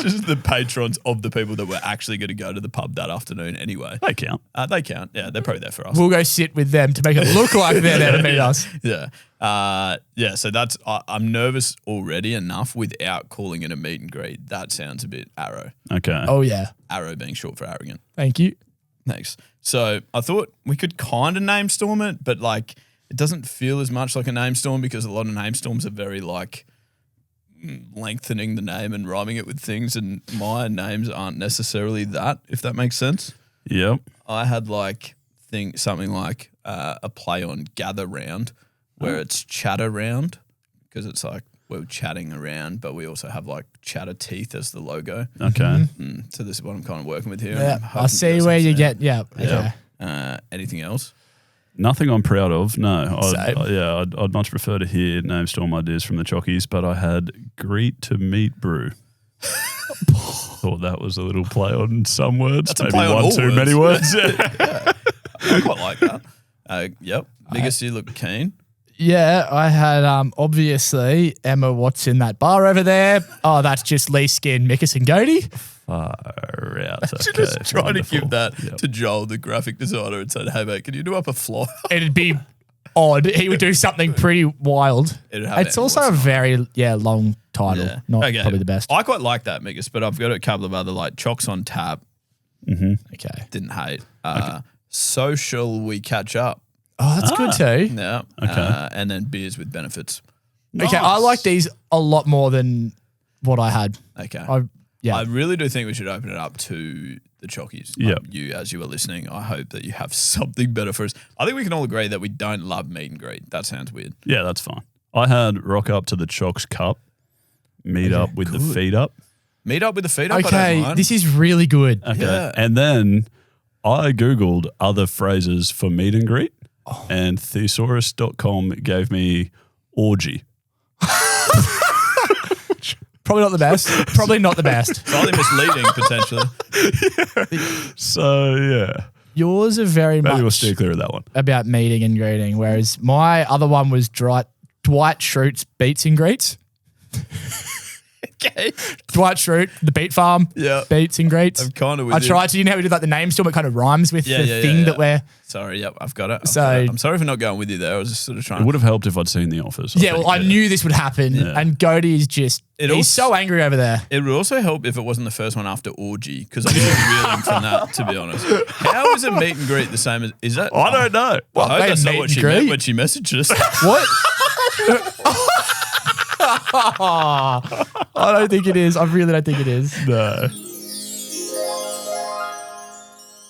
Just the patrons of the people that were actually going to go to the pub that afternoon anyway. They count. They count. Yeah, they're probably there for us. We'll go sit with them to make it look like they're there to meet us. Yeah. So that's, I'm nervous already enough without calling it a meet and greet. That sounds a bit arrow. Okay. Oh, yeah. Arrow being short for arrogant. Thank you. Thanks. So I thought we could kind of name storm it, but like it doesn't feel as much like a name storm because a lot of name storms are very like lengthening the name and rhyming it with things, and my names aren't necessarily that, if that makes sense. Yep. I had like something like a play on gather round where it's chatter round because it's like we're chatting around, but we also have like chatter teeth as the logo. Okay. So this is what I'm kind of working with here. Yeah, I'm hoping I see guys where you understand. get. Yeah. Okay. Anything else? Nothing I'm proud of. No. Same. I'd much prefer to hear name storm ideas from the Chockies, but I had greet to meet brew. Thought that was a little play on some words. That's a Maybe play on one all too words. many words. I quite like that. Yep. Biggest, you look keen. Yeah, I had obviously Emma. What's in that bar over there? Oh, that's just Leigh, Skin, Mickus, and Goaty. Far out. Just Okay, trying wonderful. to give that Yep. to Joel, the graphic designer, and said, "Hey mate, can you do up a flyer?" It'd be odd. He would do something pretty wild. It'd have It's also a endless. very long title. Not Okay. probably the best. I quite like that, Migas, but I've got a couple of other like Chocs on tap. Okay. Didn't hate. So shall we catch up? Oh, that's good too. Yeah. Okay. And then beers with benefits. Okay, I like these a lot more than what I had. Okay. Yeah. I really do think we should open it up to the Chockies. Yep. You, as you were listening, I hope that you have something better for us. I think we can all agree that we don't love meet and greet. That sounds weird. Yeah, that's fine. I had rock up to the Chocs Cup, meet up with the feet up. Meet up with the feet up. I don't Okay, mind. this is really good. Okay. Yeah. And then I Googled other phrases for meet and greet, and thesaurus.com gave me orgy. Probably not the best. Probably not the best. Slightly misleading, potentially. So, yeah. Yours are very Maybe we'll much steer clear of that one. about meeting and greeting, whereas my other one was Dwight Schrute's Beats and Greets. Okay. Dwight Schrute, the Beat Farm, Yeah. Beats and Greets. I'm kind of with I you. tried to, you know how we did like the name still, but it kind of rhymes with Yeah, the yeah, thing yeah, that yeah. we're. Sorry, yep, I've got it. So- I'm sorry for not going with you there. I was just sort of trying It would have helped if I'd seen The Office. Yeah, well, I knew this would happen. Yeah. And Goaty is just, It he's also- so angry over there. It would also help if it wasn't the first one after orgy, because I'm just reeling from that, to be honest. How is a meet and greet the same as, is that? I don't know. I hope they that's not meet what and she meant greet? when she messaged us. What? I don't think it is. I really don't think it is. No.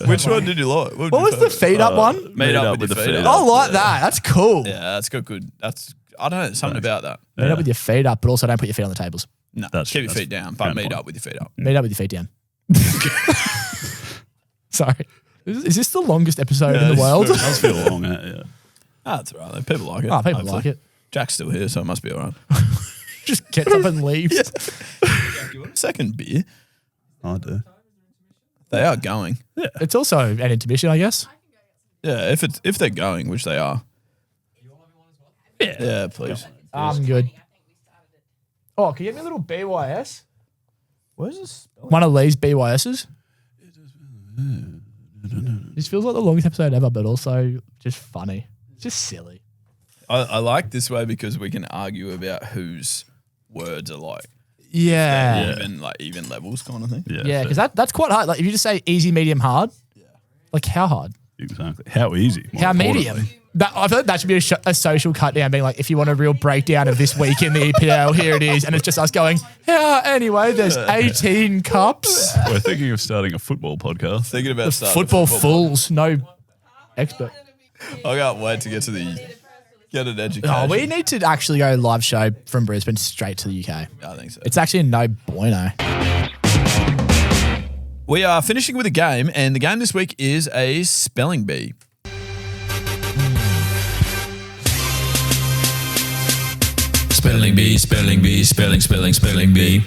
Which one did you like? What was the feet up one? Meet up with the feet up. I like that. That's cool. Yeah, that's got good. That's, I don't know, something about that. Meet up with your feet up, but also don't put your feet on the tables. No, That's- keep your that's feet down, but fair meet point. up with your feet up. Meet up with your feet down. Sorry. Is this the longest episode in the world? It does feel long, yeah. Ah, that's all right. Then. People like it. Oh, people hopefully. like it. Jack's still here, so it must be all right. Just gets up and leaves. Second beer. I do. They are going. It's also an intermission, I guess. Yeah, if they're going, which they are. Yeah, please. I'm good. Oh, can you get me a little BYS? Where's this? One of Leigh's BYS's. This feels like the longest episode ever, but also just funny. It's just silly. I like this way because we can argue about whose words are like Yeah. even levels kind of thing. Yeah, because that's quite hard. Like if you just say easy, medium, hard, like how hard? Exactly. How easy? more How importantly. medium? I feel like that should be a social cut down, being like, if you want a real breakdown of this week in the EPL, here it is. And it's just us going, yeah, anyway, there's 18 cups. We're thinking of starting a football podcast. Thinking about starting Football fools, no expert. I can't wait to get an education. Oh, we need to actually go live show from Brisbane straight to the UK. I think so. It's actually no bueno. We are finishing with a game, and the game this week is a spelling bee. Spelling bee, spelling bee, spelling bee.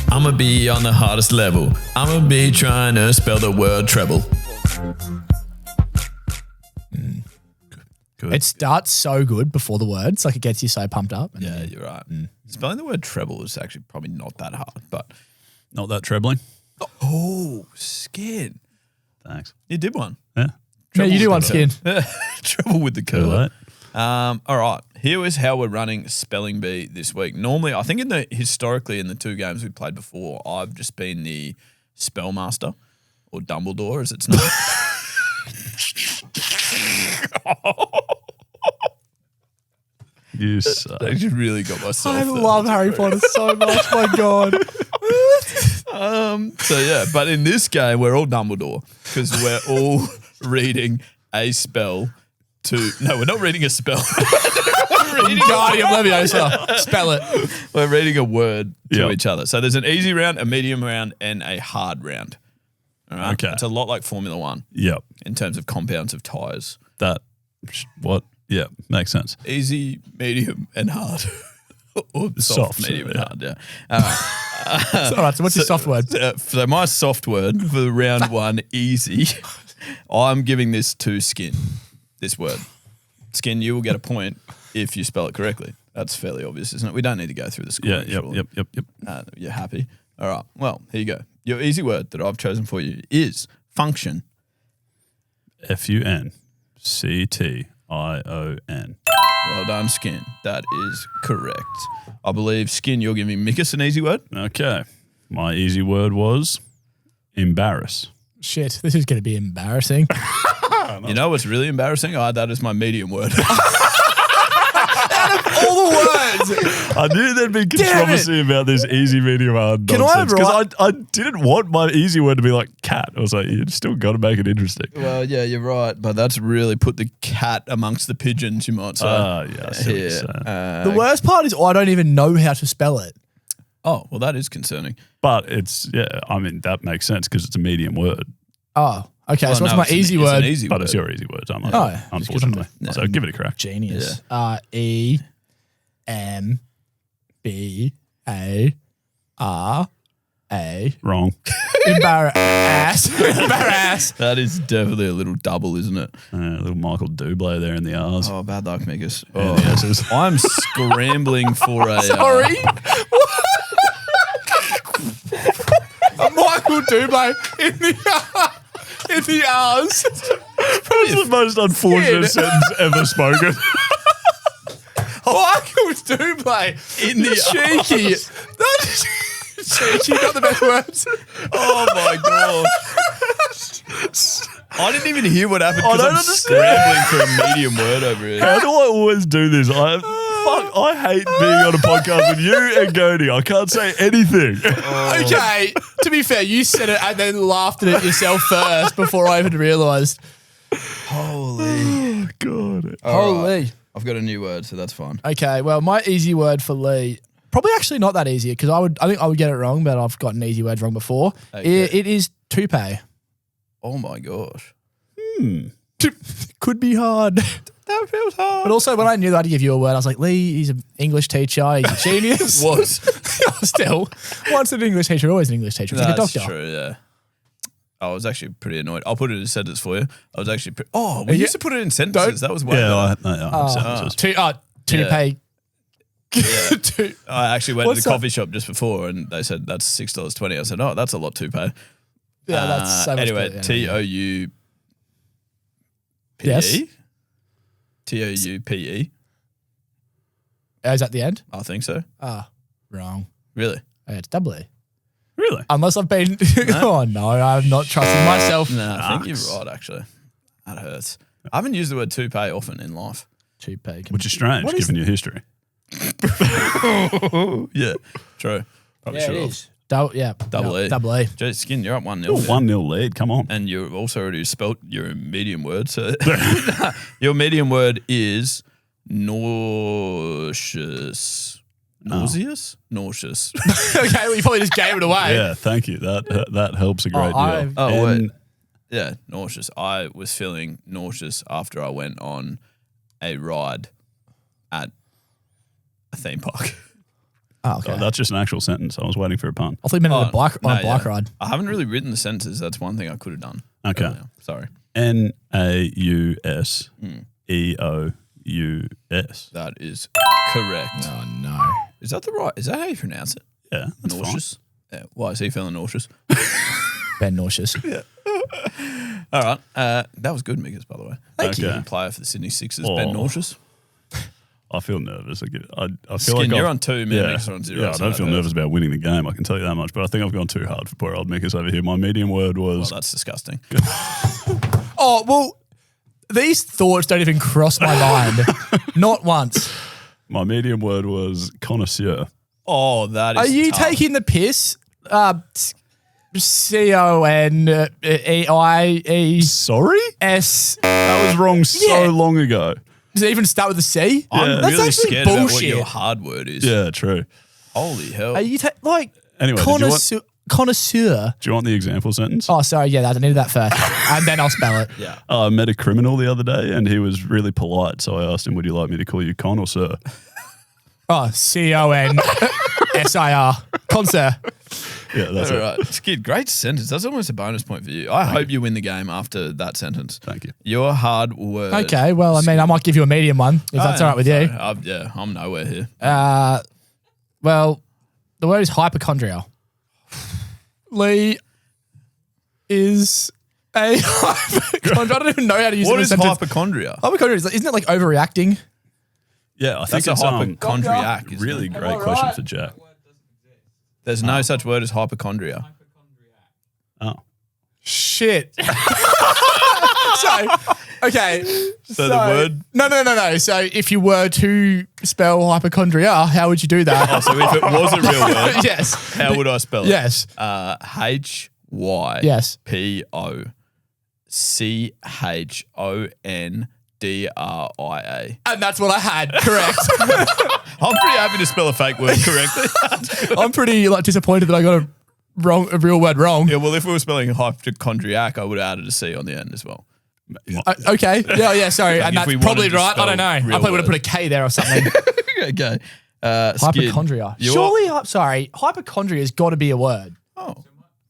I'm a bee on the hardest level. I'm a bee trying to spell the word treble. Good. It starts so good before the words, like it gets you so pumped up. And Yeah, you're right. Spelling the word treble is actually probably not that hard, but Not that trebling. oh, skin. Thanks. You did one. Yeah. yeah, you do one skin. Treble with the Too curl. late. All right. Here is how we're running spelling bee this week. Normally, I think historically in the two games we played before, I've just been the spellmaster or Dumbledore as it's known. You suck. I just really got myself. I there. love Harry Potter so much. My God. So yeah, but in this game we're all Dumbledore because we're all reading a spell to. No, we're not reading a spell. We're reading Guardian Leviosa. Spell it. We're reading a word to Yep. each other. So there's an easy round, a medium round, and a hard round. All right. Okay. It's a lot like Formula One Yep. in terms of compounds of tyres. What? Yeah, makes sense. Easy, medium, and hard. Or Soft, medium, and yeah. hard. Yeah. All right, so what's your soft word? So my soft word for round one, easy. I'm giving this to Skin. This word, Skin. You will get a point if you spell it correctly. That's fairly obvious, isn't it? We don't need to go through the score. Yeah, yep. You're happy. All right. Well, here you go. Your easy word that I've chosen for you is function. FUNCTION. Well done, Skin. That is correct. I believe, Skin, you're giving Mikus an easy word. Okay. My easy word was embarrass. Shit, this is going to be embarrassing. You know what's really embarrassing? I had that as my medium word. All the words. I knew there'd be controversy about this easy, medium, hard Can I nonsense. Because I didn't want my easy word to be like cat. I was like, you still got to make it interesting. Well, yeah, you're right. But that's really put the cat amongst the pigeons, you might say. Yeah, I see what you're saying. The worst part is I don't even know how to spell it. Oh, well, that is concerning. But it's, I mean, that makes sense because it's a medium word. Oh, okay. Well, so what's no, my it's an- easy it's word? an easy But word. it's your easy words, unlike Oh, yeah. unfortunately. So give it a crack. Genius. E-M-B-A-R-A. Wrong. Embarrass. Embarrass. That is definitely a little double, isn't it? Little Michael Dublè there in the R's. Oh, bad luck, Mikas. And Oh, the S's. I'm scrambling for a... Sorry. Michael Dublè in the R's. That's the most unfortunate sentence ever spoken. Michael Dublè in the cheeky. Cheeky, not the best words. Oh, my God. I didn't even hear what happened I because don't I'm understand. scrambling for a medium word over here. How do I always do this? I hate being on a podcast with you and Goni. I can't say anything. Okay, to be fair, you said it and then laughed at it yourself first before I even realised. Holy. God. Holy. I've got a new word, so that's fine. Okay, well, my easy word for Leigh, probably actually not that easy because I think I would get it wrong, but I've gotten easy words wrong before. Okay. It is toupee. Oh, my gosh. Could be hard. That feels hard. But also, when I knew that I had to give you a word, I was like, Leigh, he's an English teacher. He's a genius. Was. Still, once an English teacher, always an English teacher. It's like a That's doctor. true, yeah. I was actually pretty annoyed. I'll put it in a sentence for you. I was actually we used to put it in sentences. That was way better. Sentences. Toupee. I actually went What's to the that? coffee shop just before and they said that's $6.20. I said, oh, that's a lot to pay. Yeah, that's so much Anyway, better, yeah. Toupe. Yes. Toupe. Is that the end? I think so. Wrong. Really? It's Dublè. Really? Unless I've been. Oh no, I'm not trusting myself. No, I think you're right, actually. That hurts. I haven't used the word toupee often in life. Toupee. Which is strange, What is given your history. Yeah, true. Probably should have. Double Double E. Jeez, Skin, you're up 1-0. 1-0 lead, come on. And you also already spelt your medium word. So your medium word is nauseous. Nauseous? Nauseous. Okay, well, you probably just gave it away. Yeah, thank you. That helps a great deal. Oh, wait. And Yeah, nauseous. I was feeling nauseous after I went on a ride at a theme park. Oh, okay. Oh, that's just an actual sentence. I was waiting for a pun. I thought you meant on a bike yeah. ride. I haven't really written the sentences. That's one thing I could have done. Okay. earlier. Sorry. Nauseous. That is correct. Oh no. Is that the right? Is that how you pronounce it? Yeah, that's Nauseous. Yeah. Why is he feeling nauseous? Ben nauseous. All right. That was good, Miggers, by the way. Thank Okay. you. Player for the Sydney Sixers, Oh. Ben Nauseous. I feel nervous. I feel Skin, like you're I've- on 2, me and Mickers are on 0. Yeah, I so don't that feel hurts. nervous about winning the game. I can tell you that much. But I think I've gone too hard for poor old Mickers over here. My medium word Well, was that's disgusting. Oh, well, these thoughts don't even cross my mind. Not once. my medium word was connoisseur. Oh, that is Are you tough. taking the piss? CONEIES. Sorry, that was wrong so Yeah. long ago. Does it even start with a C? I'm That's really actually scared about what bullshit. your hard word is. Yeah, true. Holy hell. Are you Anyway, did you want- connoisseur? Do you want the example sentence? Oh, sorry. Yeah, I needed that first, and then I'll spell it. yeah. I met a criminal the other day, and he was really polite. So I asked him, "Would you like me to call you con or sir?" Oh, CONSIR. Concert. Yeah, that's All it. right. Skid, great sentence. That's almost a bonus point for you. I hope you win the game after that sentence. Thank you. Your hard word. Okay, well, I mean, I might give you a medium one if that's all right with you. Yeah, I'm nowhere here. Well, the word is hypochondria. Leigh is a hypochondria. I don't even know how to use it What in a is sentence. hypochondria? Hypochondria is isn't it like overreacting? Yeah, I think That's a it's hypochondriac. isn't really it? great question for Jack. There's no such word as hypochondria. Oh, Shit. Okay. So the word. No. So if you were to spell hypochondria, how would you do that? Oh, so if it was a real word, Yes. how would I spell it? Yes. Hypochondria. And that's what I had. Correct. I'm pretty happy to spell a fake word correctly. I'm pretty disappointed that I got a real word wrong. Yeah, well, if we were spelling hypochondriac, I would have added a C on the end as well. Okay. Yeah, sorry. Like and if that's we probably wanted to right. I don't know. spell I real probably would have put a words. K there or something. Okay. Hypochondria. Surely, hypochondria has got to be a word.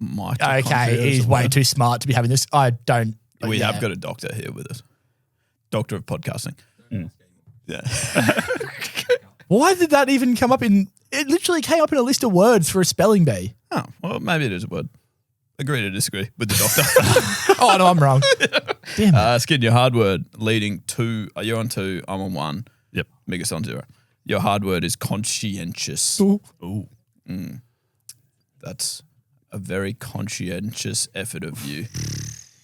Mitochondria Okay, is he's a way word. too smart to be having this. I don't. We yeah. have got a doctor here with us. Doctor of podcasting. Yeah. Why did that even come up in? It literally came up in a list of words for a spelling bee. Oh, well, maybe it is a word. Agree to disagree with the doctor. Oh no, I'm wrong. Damn it. Skid, your hard word leading to, you're on 2, I'm on 1. Yep. Migas on 0. Your hard word is conscientious. Ooh. That's a very conscientious effort of you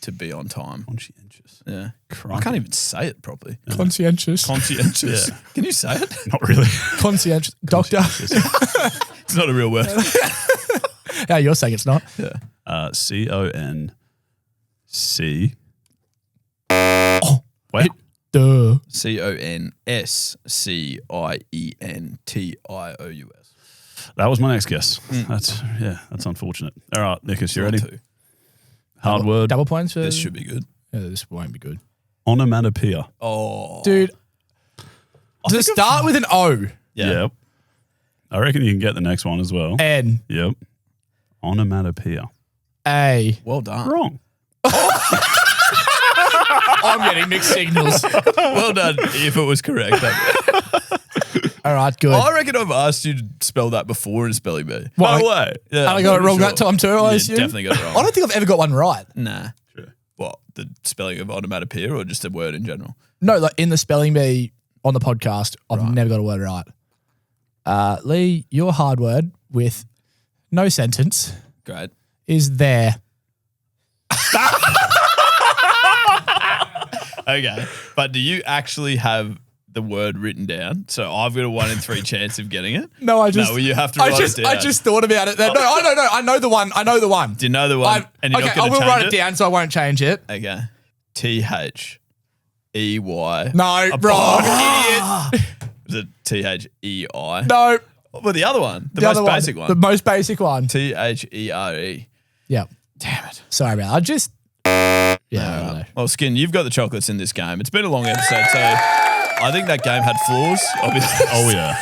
to be on time. Conscientious. Yeah. I Crikey. can't even say it properly. Conscientious. Conscientious. Can you say it? Not really. Conscientious. Doctor. It's not a real word. Yeah, you're saying it's not. C-O-N-C. Oh. Wow. Duh. CONSCIENTIOUS. That was my next guess. That's unfortunate. All right, Nicholas, you ready? 2. Hard word. Double points for This should be good. Yeah, this won't be good. Onomatopoeia. Oh. Dude. Does it start with an O? Yeah. Yep. I reckon you can get the next one as well. N. Yep. Onomatopoeia. A. Well done. Wrong. I'm getting mixed signals. Well done if it was correct. All right, good. I reckon I've asked you to spell that before in spelling bee. What? No way. Yeah, And I I'm got it pretty wrong sure. that time too, I assume? definitely got it wrong. I don't think I've ever got one right. Nah. Sure. What? The spelling of onomatopoeia or just a word in general? No, like in the spelling bee on the podcast, I've never got a word right. Leigh, your hard word with no sentence Great. is there. Okay. But do you actually have the word written down? So I've got a 1 in 3 chance of getting it? No, I just. No, well, you have to write it down. I just thought about it. Then. No, I don't know. I know the one. Do you know the one? And you're not Okay, I going will to write change it down so I won't change it. Okay. THEY. No, wrong. Idiot. Is it THEI? No. Well, the other one. The other most basic one. The most basic one. THERE. Yeah. Damn it. Sorry about that. I just. Yeah, I don't know. Well, Skin, you've got the chocolates in this game. It's been a long episode, so I think that game had flaws. Oh, yeah.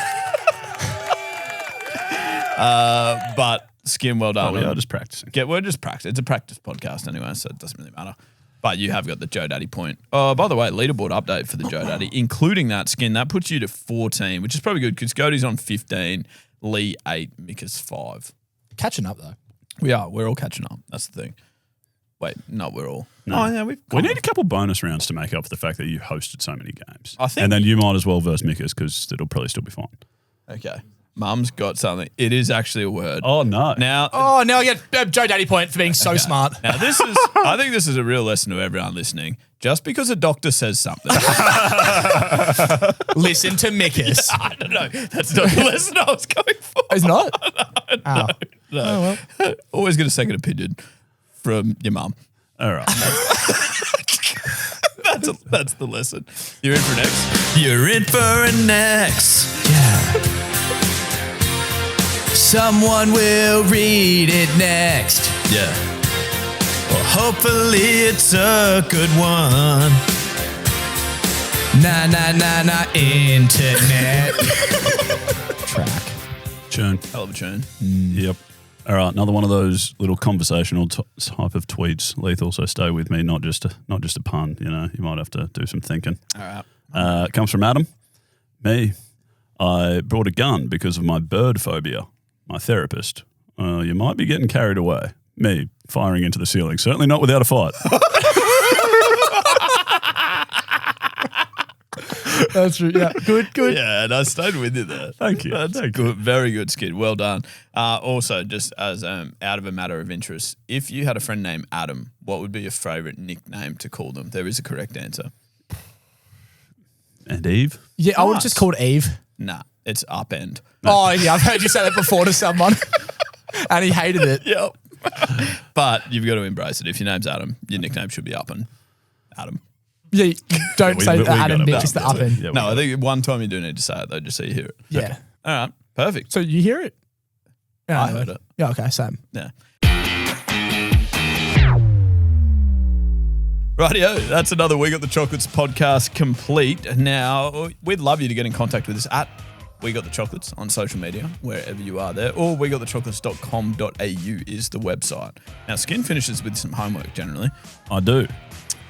But Skin, well done. We are just practicing. We're just practice. It's a practice podcast anyway, so it doesn't really matter. But you have got the Joe Daddy point. Oh, by the way, leaderboard update for the Joe Daddy, including that, Skin, that puts you to 14, which is probably good because Cody's on 15, Leigh 8, Mika's 5. Catching up, though. We are. We're all catching up. That's the thing. Wait, no, we're all. No. Oh, yeah, we need a couple bonus rounds to make up for the fact that you hosted so many games. I think- and then you might as well verse Mikas because it'll probably still be fine. Okay. Mum's got something. It is actually a word. Oh, no. Now, Oh, now I get Joe Daddy point for being so smart. Now, this is, I think this is a real lesson to everyone listening. Just because a doctor says something. Listen to Mikas. I don't know. That's not the lesson I was going for. It's not? Oh. No. Always get a second opinion from your mum. All right. That's the lesson. You're in for next. You're in for a next. Someone will read it next. Yeah. Well, hopefully it's a good one. Nah, internet. Track. Churn. Hell of a tune. Yep. All right, another one of those little conversational type of tweets. Lethal, so stay with me, not just a pun. You know, you might have to do some thinking. All right. Comes from Adam. Me. I brought a gun because of my bird phobia. My therapist. You might be getting carried away. Me firing into the ceiling. Certainly not without a fight. That's true. Yeah. Good. Yeah, and I stayed with you there. Thank you. That's Thank good. Very good skid. Well done. Also, just as out of a matter of interest, if you had a friend named Adam, what would be your favourite nickname to call them? There is a correct answer. And Eve? Yeah, I would have Nice. just called Eve. Nah, it's Upend. Oh, yeah. I've heard you say that before to someone. And he hated it. Yep. But you've got to embrace it. If your name's Adam, your nickname should be Upend. Adam. Yeah, you don't We- say we the Adam got it. Nick, just the That's it. oven. Yeah, we No, got I it. think one time you do need to say it though, just so you hear it. Yeah. All right. Perfect. So you hear it? Yeah, I heard it. Yeah, okay, same. Yeah. Rightio, that's another We Got the Chocolates podcast complete. Now, we'd love you to get in contact with us at We Got the Chocolates on social media, wherever you are there, or wegotthechocolates.com.au is the website. Now, Skin finishes with some homework generally. I do.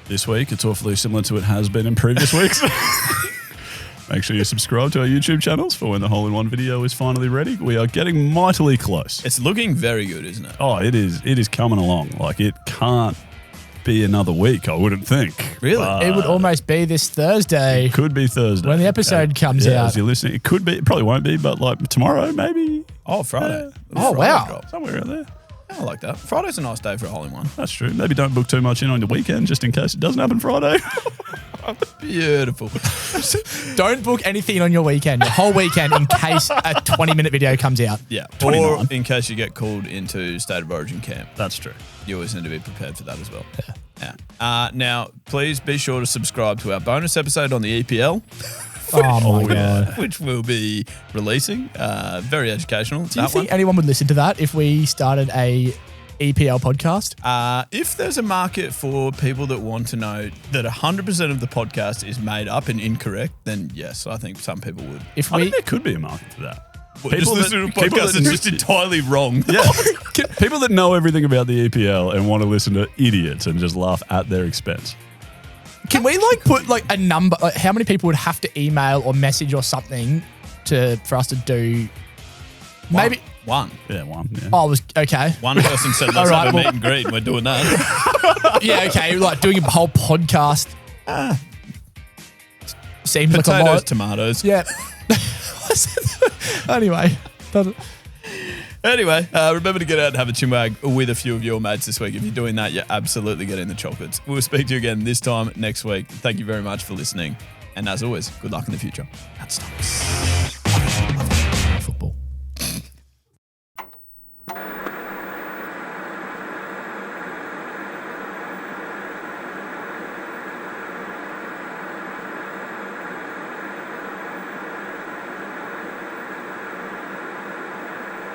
This week, it's awfully similar to it has been in previous weeks. Make sure you subscribe to our YouTube channels for when the hole-in-one video is finally ready. We are getting mightily close. It's looking very good, isn't it? Oh, it is. It is coming along. Like, it can't be another week, I wouldn't think. Really? But It would almost be this Thursday. it could be Thursday. When the episode comes yeah, out. As you're listening, it could be. It probably won't be, but like tomorrow, maybe. Oh, Friday. Oh, Friday wow. drop. Somewhere around there. I like that. Friday's a nice day for a hole-in-one. That's true. Maybe don't book too much in on the weekend just in case it doesn't happen Friday. Beautiful. Don't book anything on your weekend, your whole weekend, in case a 20-minute video comes out. Yeah. 29. Or in case you get called into State of Origin camp. That's true. You always need to be prepared for that as well. Yeah. Now, please be sure to subscribe to our bonus episode on the EPL, Oh, my God. which we'll be releasing. Very educational. Do you think anyone would listen to that if we started a EPL podcast? If there's a market for people that want to know that 100% of the podcast is made up and incorrect, then yes, I think some people would. If I we think there could be a market for that. Just listen to a podcast that's just entirely wrong. Yeah. People that know everything about the EPL and want to listen to idiots and just laugh at their expense. can we like put like a number? Like how many people would have to email or message or something for us to do? Maybe. One. Yeah, one. Yeah. Oh, I was okay. One person said, let's All right, have a well- meet and greet, and we're doing that. Yeah, okay. Like doing a whole podcast. Seems like a Potatoes, lot. tomatoes. Yeah. Anyway. Anyway, remember to get out and have a chinwag with a few of your mates this week. If you're doing that, you're absolutely getting the chocolates. We'll speak to you again this time next week. Thank you very much for listening. And as always, good luck in the future. That's Thomas.